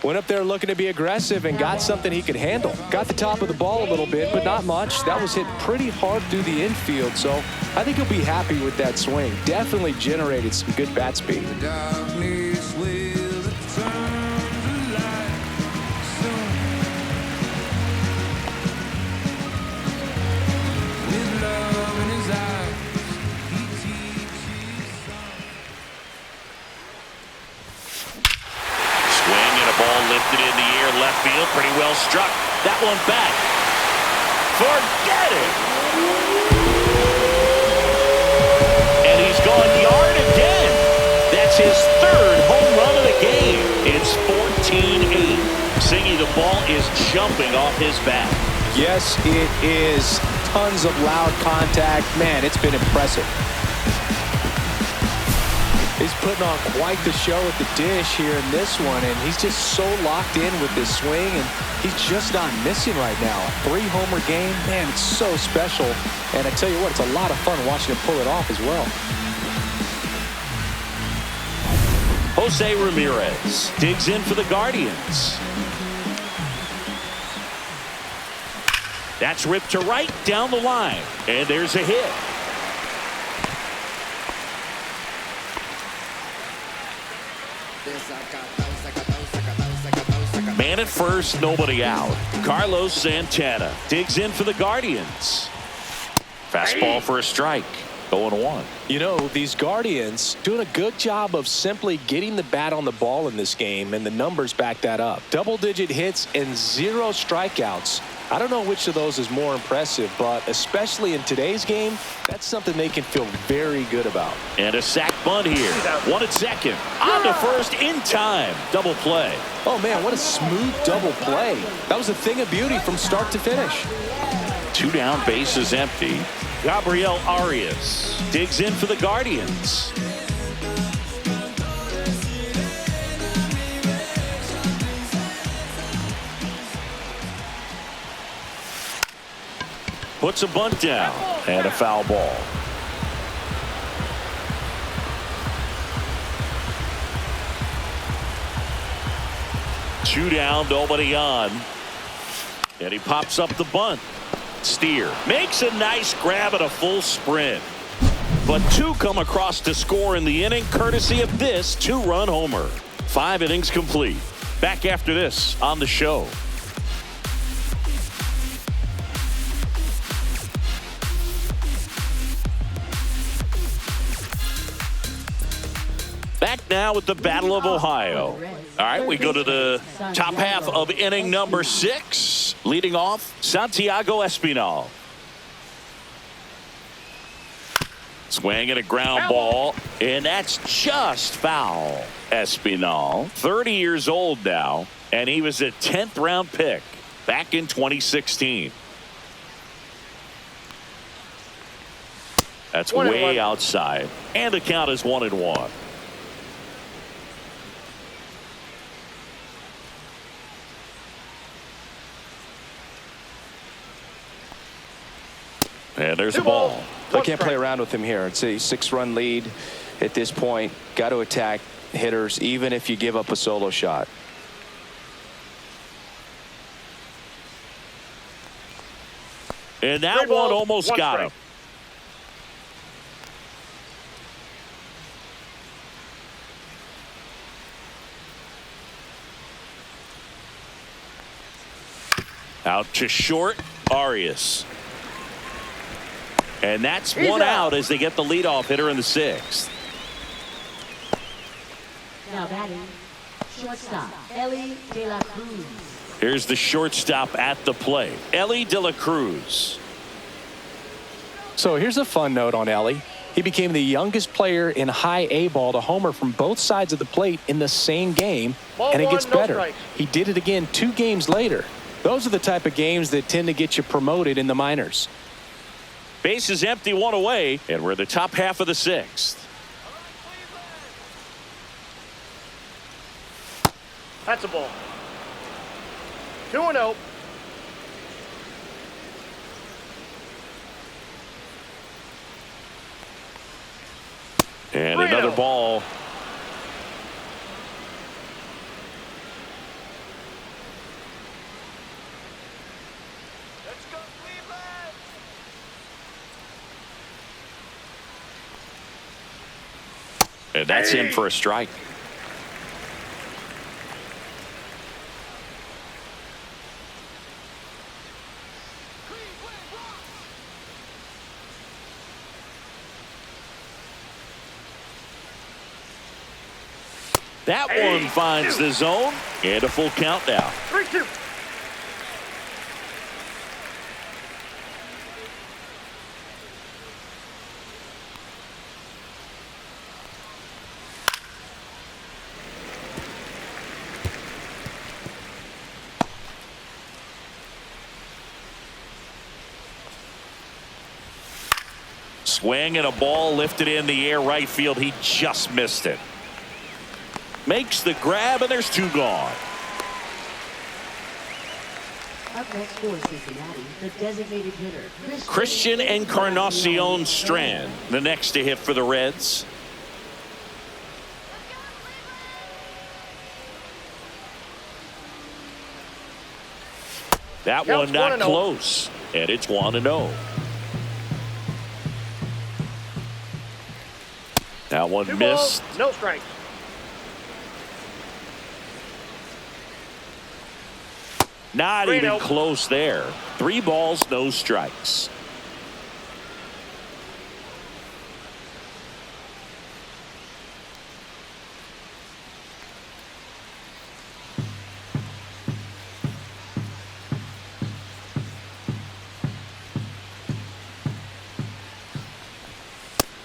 Went up there looking to be aggressive and got something he could handle. Got the top of the ball a little bit, but not much. That was hit pretty hard through the infield, so I think he'll be happy with that swing. Definitely generated some good bat speed. Lifted in the air, left field, pretty well struck. That one back. Forget it. And he's gone yard again. That's his 3rd home run of the game. It's 14-8. Singy, the ball is jumping off his bat. Yes, it is. Tons of loud contact. Man, it's been impressive. He's putting on quite the show at the dish here in this one, and he's just so locked in with this swing, and he's just not missing right now. A 3-homer game, man, it's so special. And I tell you what, it's a lot of fun watching him pull it off as well. Jose Ramirez digs in for the Guardians. That's ripped to right down the line, and there's a hit. Man at first, nobody out. Carlos Santana digs in for the Guardians. Fastball for a strike. 0-1. You know, these Guardians doing a good job of simply getting the bat on the ball in this game, and the numbers back that up. Double-digit hits and 0 strikeouts. I don't know which of those is more impressive, but especially in today's game, that's something they can feel very good about. And a sac bunt here. 1 at second. On to first in time. Double play. Oh, man, what a smooth double play. That was a thing of beauty from start to finish. 2 down, bases empty. Gabriel Arias digs in for the Guardians. Puts a bunt down and a foul ball. Two down, nobody on. And he pops up the bunt. Steer makes a nice grab at a full sprint. But 2 come across to score in the inning, courtesy of this 2-run homer. 5 innings complete. Back after this on the show. Back now with the Battle of Ohio. All right, we go to the top half of inning number 6. Leading off, Santiago Espinal. Swing and a ground ball, and that's just foul. Espinal, 30 years old now, and he was a 10th round pick back in 2016. That's way outside, and the count is 1-1. And there's a ball. I can't play around with him here. It's a 6-run lead at this point. Got to attack hitters, even if you give up a solo shot. And that one almost got him. Out to short, Arias. And that's one out as they get the leadoff hitter in the 6th. Now batting, shortstop, Ellie De La Cruz. Here's the shortstop at the plate, Ellie De La Cruz. So here's a fun note on Ellie. He became the youngest player in high A ball to homer from both sides of the plate in the same game, and it gets better. He did it again 2 games later. Those are the type of games that tend to get you promoted in the minors. Base is empty, 1 away, and we're in the top half of the 6th. That's a ball. 2-0. And another ball. Let's go, Cleveland. And that's in for a strike. That one finds the zone, and a full count now. 3-2. Swing and a ball lifted in the air right field. He just missed it. Makes the grab, and there's 2 gone. Up next for Cincinnati, the designated hitter, Christian Encarnacion Strand, the next to hit for the Reds. That one not close, and it's 1-0. That one 2 missed. balls, no strikes. Not even close there. 3 balls, no strikes.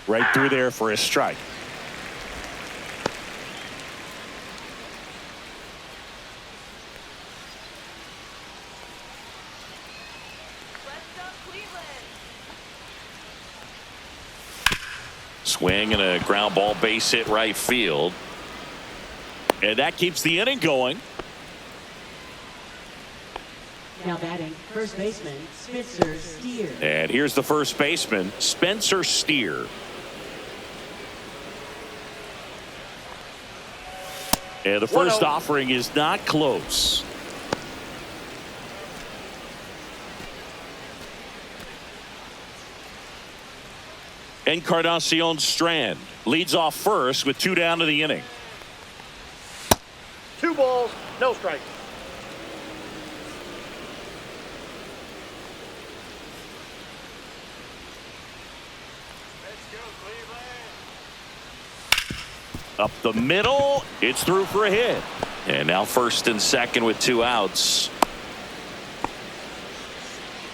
Right through there for a strike. Swing and a ground ball base hit right field. And that keeps the inning going. Now batting, first baseman, Spencer Steer. And here's the first baseman, Spencer Steer. And the first offering is not close. Encarnacion Strand leads off first with 2 down to the inning. 2 balls, no strikes. Up the middle, it's through for a hit. And now first and second with 2 outs.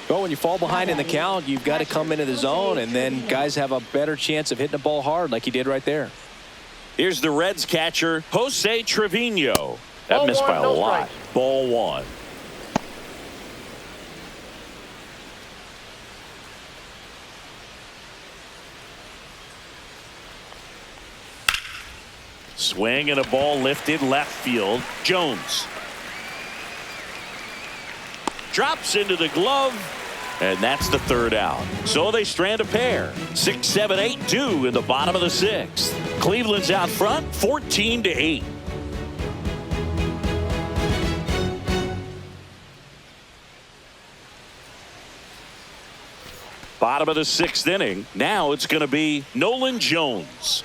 Well, when you fall behind in the count, you've got to come into the zone, and then guys have a better chance of hitting the ball hard like he did right there. Here's the Reds catcher, Jose Trevino. That Ball missed one, by a no lot. strike. Ball 1. Swing and a ball lifted left field. Jones drops into the glove, and that's the 3rd out. So they strand a pair. 6-7-8-2 in the bottom of the 6th. Cleveland's out front, 14-8. Bottom of the 6th inning. Now it's going to be Nolan Jones.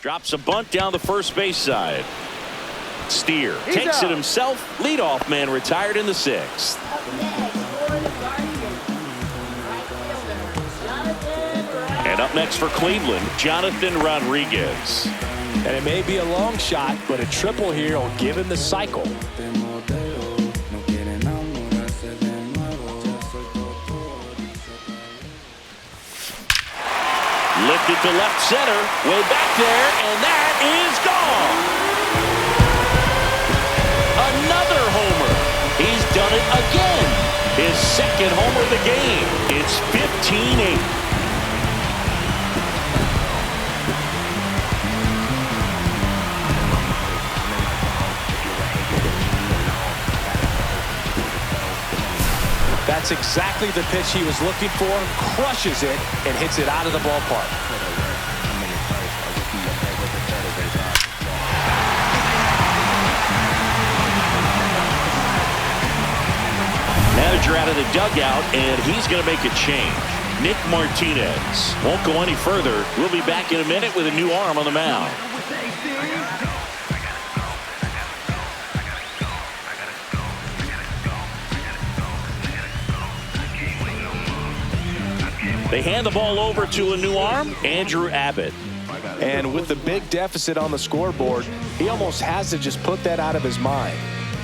Drops a bunt down the first base side. Steer takes it himself. Leadoff man retired in the 6th. And up next for Cleveland, Jonathan Rodriguez. And it may be a long shot, but a triple here will give him the cycle. Lifted to left center. Way back there, and that is gone. Another homer. He's done it again. His second homer of the game. It's 15-8. That's exactly the pitch he was looking for. Crushes it and hits it out of the ballpark. Manager out of the dugout, and he's going to make a change. Nick Martinez won't go any further. We'll be back in a minute with a new arm on the mound. They hand the ball over to a new arm, Andrew Abbott. And with the big deficit on the scoreboard, he almost has to just put that out of his mind.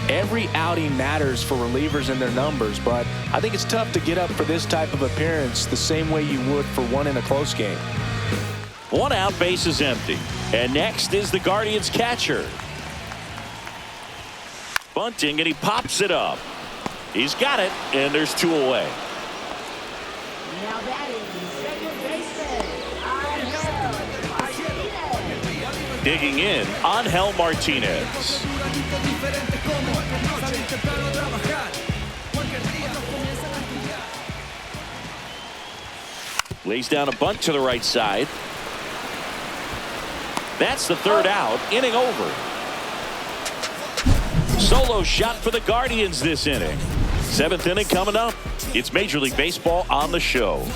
Every outing matters for relievers and their numbers, but I think it's tough to get up for this type of appearance the same way you would for one in a close game. One out, base is empty. And next is the Guardians catcher. Bunting, and he pops it up. He's got it, and there's two away. Now batting, second baseman, Angel Martinez. Digging in, Angel Martinez. Lays down a bunt to the right side. That's the third out, inning over. Solo shot for the Guardians this inning. Seventh inning coming up. It's Major League Baseball on the show.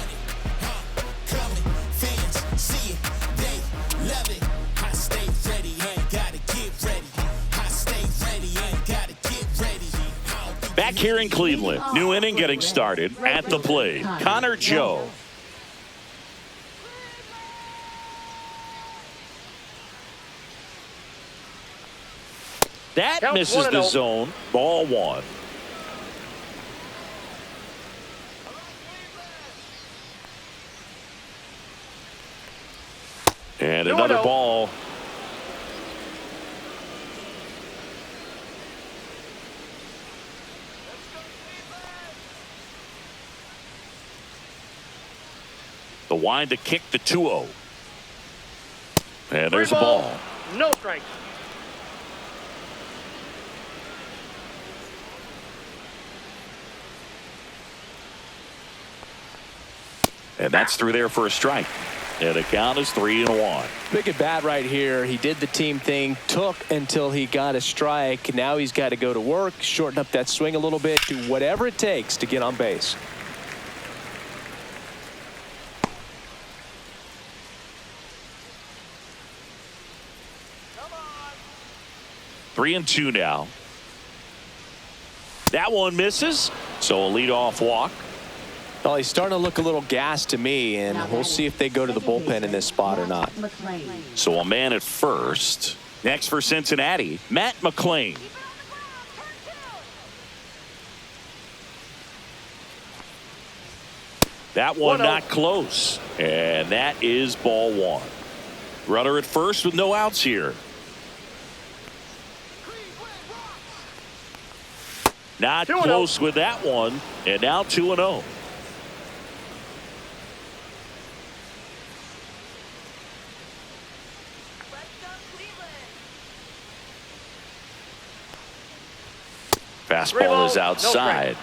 Back here in Cleveland, new inning getting started at the plate. Connor Joe. That Count misses the 1-0. zone. Ball one. And another 2-0. ball. The wind to kick the 2-0. And there's a ball. No strikes. And that's through there for a strike. And the count is 3-1. Big at bat right here. He did the team thing, took until he got a strike. Now he's got to go to work, shorten up that swing a little bit, do whatever it takes to get on base. Come on. 3-2 now. That one misses. So a leadoff walk. Well, he's starting to look a little gassed to me, and we'll see if they go to the bullpen in this spot or not. So a man at first. Next for Cincinnati, Matt McClain. That one 1-0. not close. And that is ball one. Runner at first with no outs here. Not 2-0. close with that one. And now 2-0. Fastball is outside.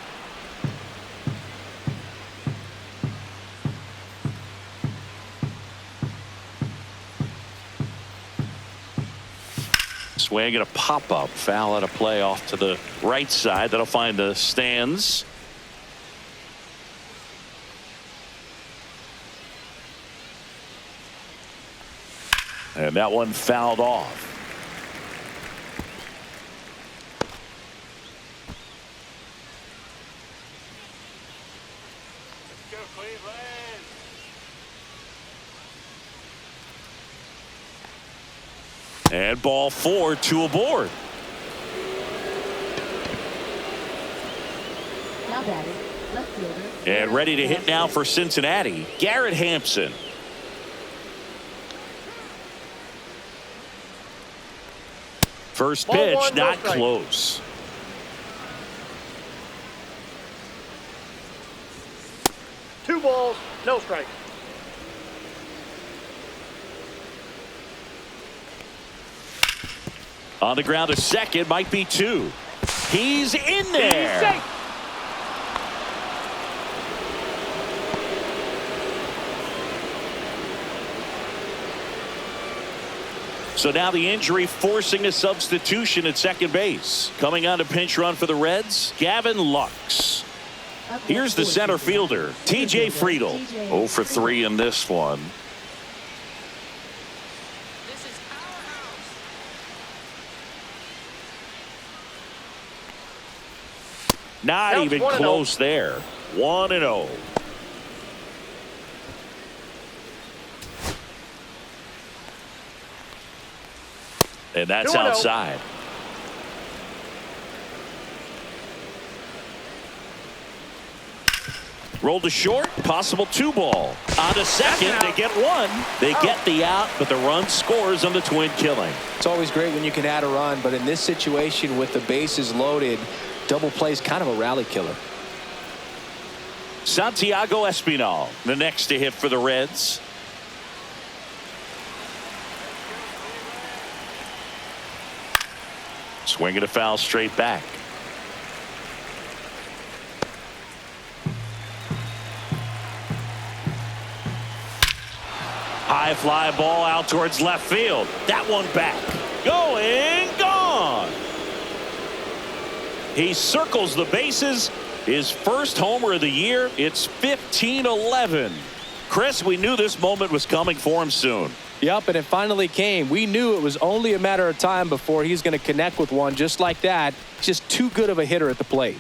Swing and a pop-up. Foul out of play off to the right side. That'll find the stands. And that one fouled off. Go Cleveland. And ball four, two aboard. Now batting, left fielder. And ready to hit now for Cincinnati, Garrett Hampson. First Ball pitch, one, no not strike. close. Two balls, no strike. On the ground to second, might be two. He's in there. He's safe. So now the injury forcing a substitution at second base. Coming on to pinch run for the Reds, Gavin Lux. Here's the center fielder, TJ Friedel. 0 for 3 in this one. Not Counts even 1-0. close there. 1-0. And that's 2-0. outside. Rolled to short, possible 2-ball. On to second, they get one. They get the out, but the run scores on the twin killing. It's always great when you can add a run, but in this situation with the bases loaded, double play is kind of a rally killer. Santiago Espinal, the next to hit for the Reds. Swinging a foul straight back. High fly ball out towards left field. That one back. Going, gone. He circles the bases. His first homer of the year. It's 15-11. Chris, we knew this moment was coming for him soon. Yep, and it finally came. We knew it was only a matter of time before he's going to connect with one just like that. Just too good of a hitter at the plate.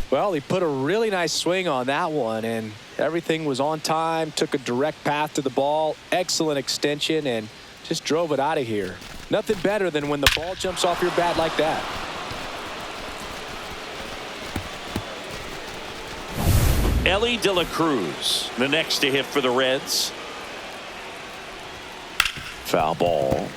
Well, he put a really nice swing on that one, and everything was on time, took a direct path to the ball, excellent extension, and just drove it out of here. Nothing better than when the ball jumps off your bat like that. Ellie De La Cruz, the next to hit for the Reds. Foul ball.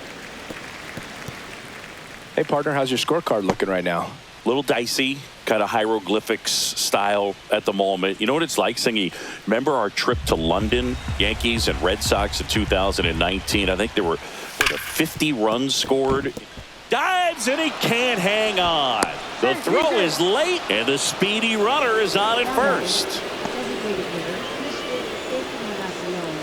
Hey, partner, how's your scorecard looking right now? Little dicey, kind of hieroglyphics style at the moment. You know what it's like, Singy? Remember our trip to London, Yankees and Red Sox in 2019? I think there were 50 runs scored. Dives and he can't hang on. The throw is late and the speedy runner is on at first. Designated hitter, Christian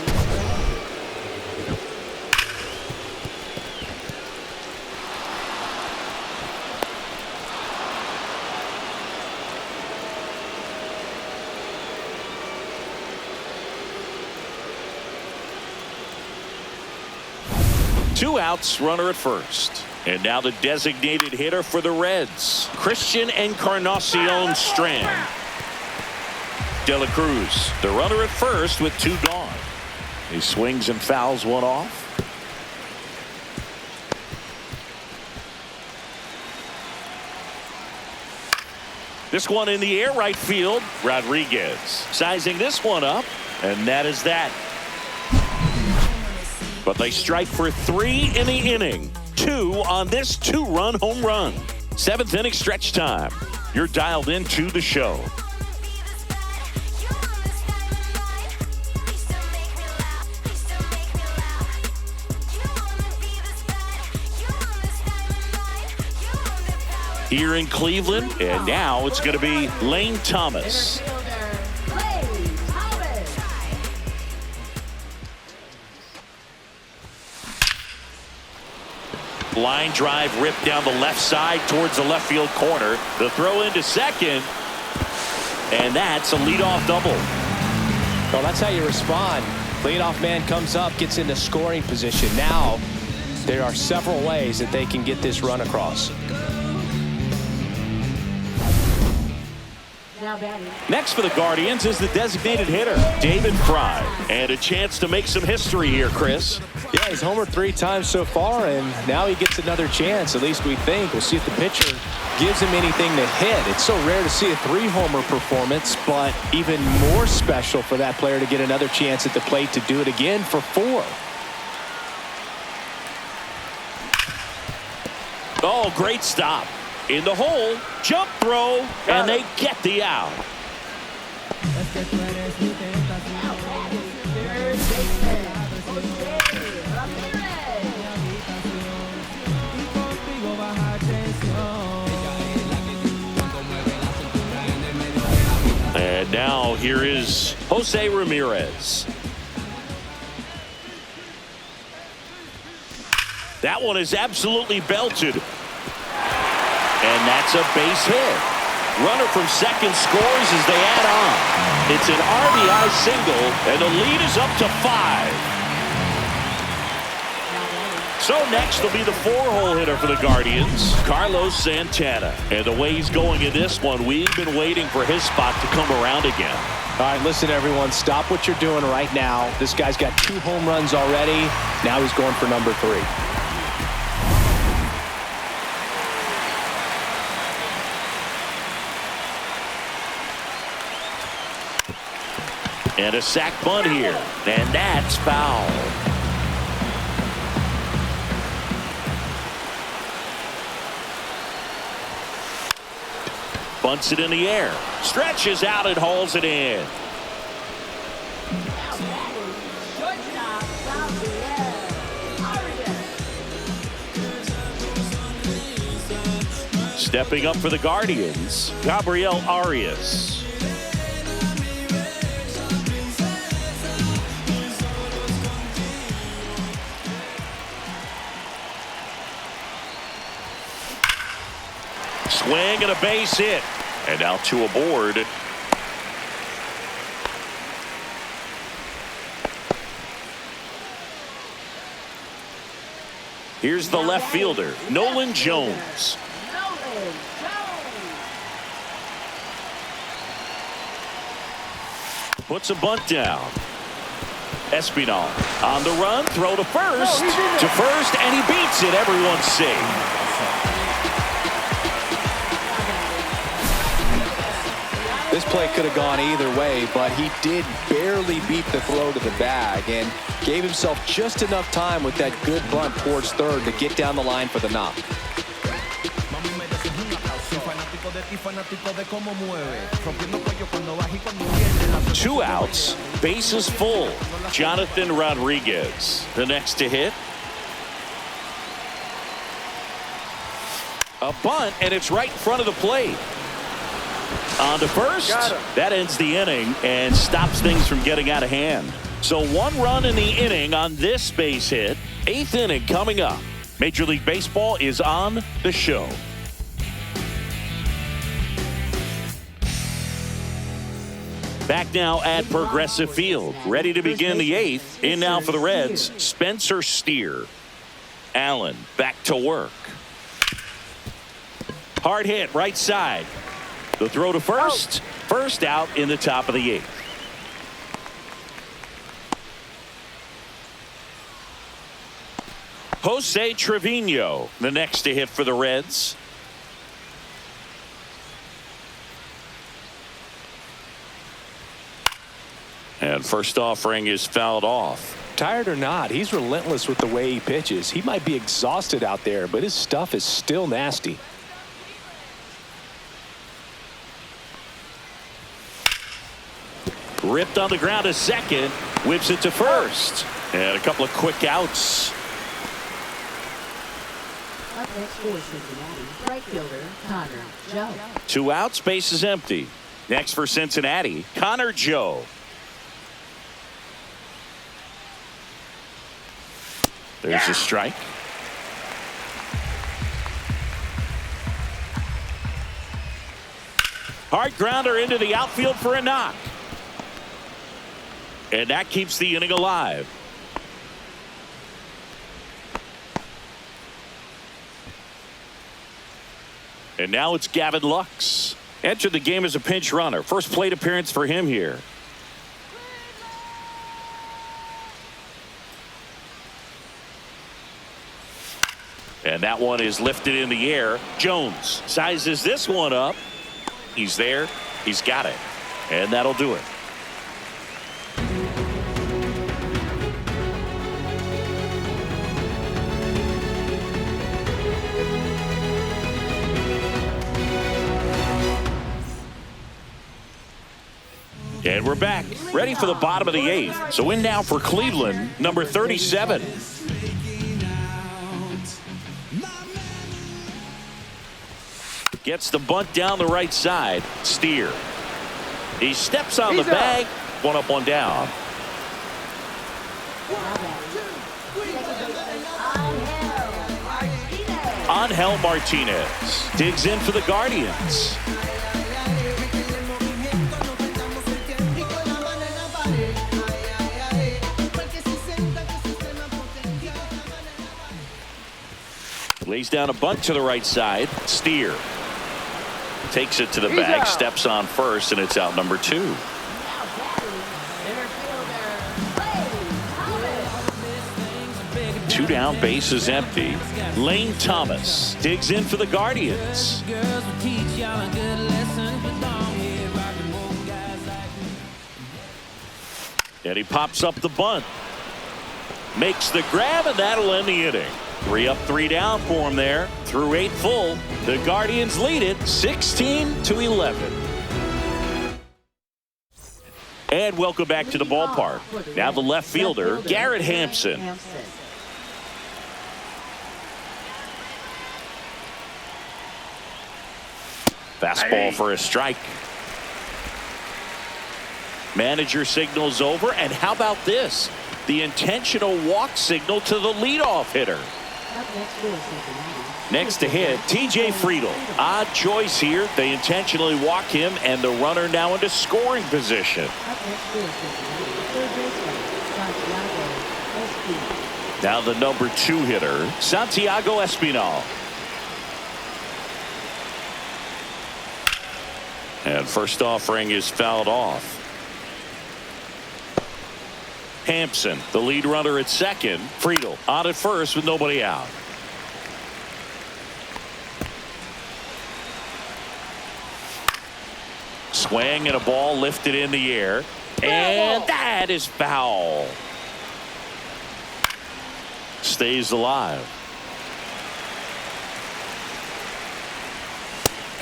Encarnacion. Two outs, runner at first. And now the designated hitter for the Reds, Christian Encarnacion Strand. De La Cruz, the runner at first with two gone. He swings and fouls one off. This one in the air, right field. Rodriguez sizing this one up, and that is that. But they strike for 3 in the inning. 2 on this 2-run home run. 7th inning stretch time. You're dialed into the show. Here in Cleveland, and now it's going to be Lane Thomas. Center fielder, Lane Thomas. Line drive ripped down the left side towards the left field corner. The throw into second, and that's a leadoff double. Well, that's how you respond. Leadoff man comes up, gets into scoring position. Now, there are several ways that they can get this run across. Now batting. Next for the Guardians is the designated hitter, David Fry. And a chance to make some history here, Chris. Yeah, he's homered 3 times so far, and now he gets another chance, at least we think. We'll see if the pitcher gives him anything to hit. It's so rare to see a 3-homer performance, but even more special for that player to get another chance at the plate to do it again for 4. Oh, great stop. In the hole, jump throw, and they get the out. And now here is Jose Ramirez. That one is absolutely belted. And that's a base hit. Runner from second scores as they add on. It's an RBI single, and the lead is up to 5. So next will be the 4-hole hitter for the Guardians, Carlos Santana. And the way he's going in this one, we've been waiting for his spot to come around again. All right, listen, everyone. Stop what you're doing right now. This guy's got 2 home runs already. Now he's going for number 3. And a sac bunt here. And that's foul. Bunts it in the air. Stretches out and hauls it in. Stepping up for the Guardians, Gabriel Arias. Swing and a base hit. And now 2 aboard. Here's the left fielder, Nolan Jones. Puts a bunt down. Espinal on the run, throw to first. And he beats it. Everyone's safe. This play could have gone either way, but he did barely beat the throw to the bag and gave himself just enough time with that good bunt towards third to get down the line for the knock. 2 outs, bases full. Jonathan Rodriguez, the next to hit. A bunt, and it's right in front of the plate. On to first. That ends the inning and stops things from getting out of hand. So 1 run in the inning on this base hit. 8th inning coming up. Major League Baseball is on the show. Back now at Progressive Field. Ready to begin the 8th. In now for the Reds, Spencer Steer. Allen back to work. Hard hit right side. The throw to first. First out in the top of the 8th. Jose Trevino, the next to hit for the Reds. And first offering is fouled off. Tired or not, he's relentless with the way he pitches. He might be exhausted out there, but his stuff is still nasty. Ripped on the ground to second. Whips it to first. And a couple of quick outs. Up next for Cincinnati, right fielder Connor Joe. 2 outs, base is empty. Next for Cincinnati, Connor Joe. There's a strike. Hard grounder into the outfield for a knock. And that keeps the inning alive. And now it's Gavin Lux. Entered the game as a pinch runner. First plate appearance for him here. And that one is lifted in the air. Jones sizes this one up. He's there. He's got it. And that'll do it. And we're back, ready for the bottom of the 8th. So in now for Cleveland, number 37. Gets the bunt down the right side. Steer. He steps on the bag. One up, one down. Angel Martinez digs in for the Guardians. Lays down a bunt to the right side. Steer takes it to the bag, steps on first, and it's out number 2. Two down, bases empty. Lane Thomas digs in for the Guardians. And he pops up the bunt. Makes the grab, and that'll end the inning. 3 up, 3 down for him there. Through 8 full. The Guardians lead it 16-11. And welcome back to the ballpark. Now the left fielder, Garrett Hampson. Fastball for a strike. Manager signals over, and how about this? The intentional walk signal to the leadoff hitter. Next to hit, T.J. Friedl. Odd choice here. They intentionally walk him, and the runner now into scoring position. Now the number 2 hitter, Santiago Espinal. And first offering is fouled off. Hampson, the lead runner at second. Friedl on at first with nobody out. Swing and a ball lifted in the air. And that is foul. Stays alive.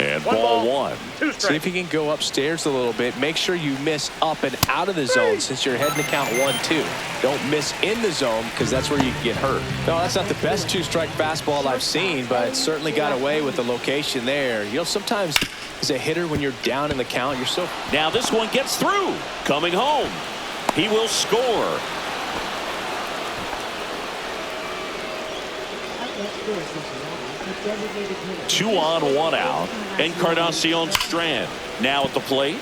And ball 1. See if you can go upstairs a little bit. Make sure you miss up and out of the zone since you're heading to count 1-2. Don't miss in the zone because that's where you can get hurt. No, that's not the best 2-strike fastball I've seen, but certainly got away with the location there. You know, sometimes as a hitter when you're down in the count, you're so. Now this one gets through. Coming home. He will score. Two on, one out. Encarnacion Strand now at the plate.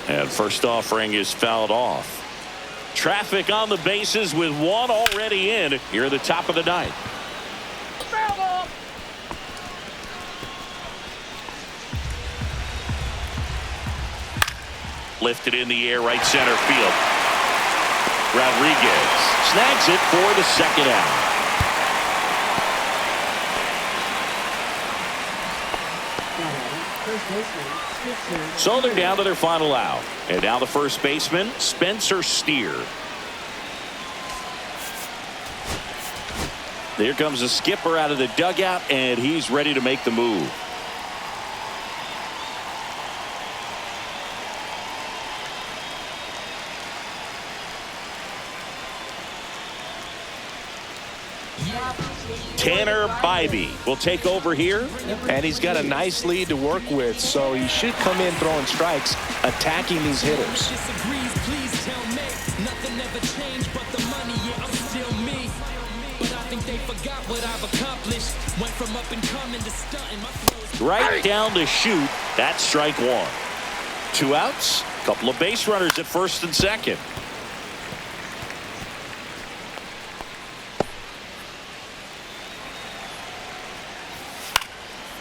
And first offering is fouled off. Traffic on the bases with one already in here at the top of the 9th. Lifted in the air, right center field. Rodriguez snags it for the second out. So they're down to their final out. And now the first baseman, Spencer Steer. There comes the skipper out of the dugout, and he's ready to make the move. Tanner Bybee will take over here. And he's got a nice lead to work with, so he should come in throwing strikes, attacking these hitters. Right down to shoot. That's strike 1. 2 outs. Couple of base runners at first and second.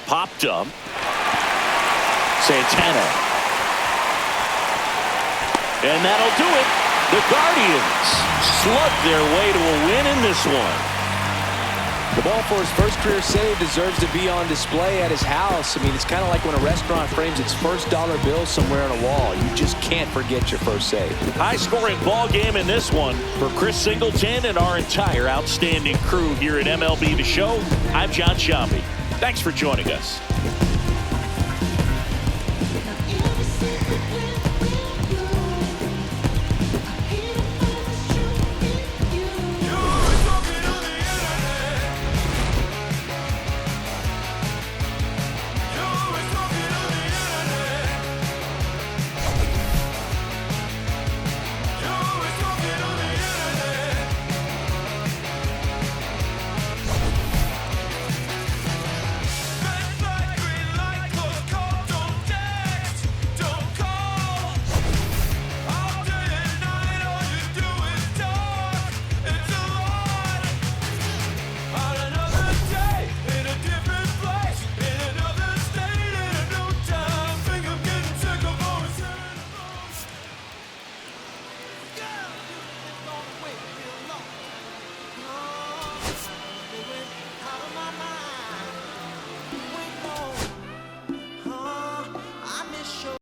Popped up. Santana. And that'll do it. The Guardians slug their way to a win in this one. The ball for his first career save deserves to be on display at his house. I mean, it's kind of like when a restaurant frames its first dollar bill somewhere on a wall. You just can't forget your first save. High-scoring ball game in this one for Chris Singleton and our entire outstanding crew here at MLB The Show. I'm John Shambi. Thanks for joining us.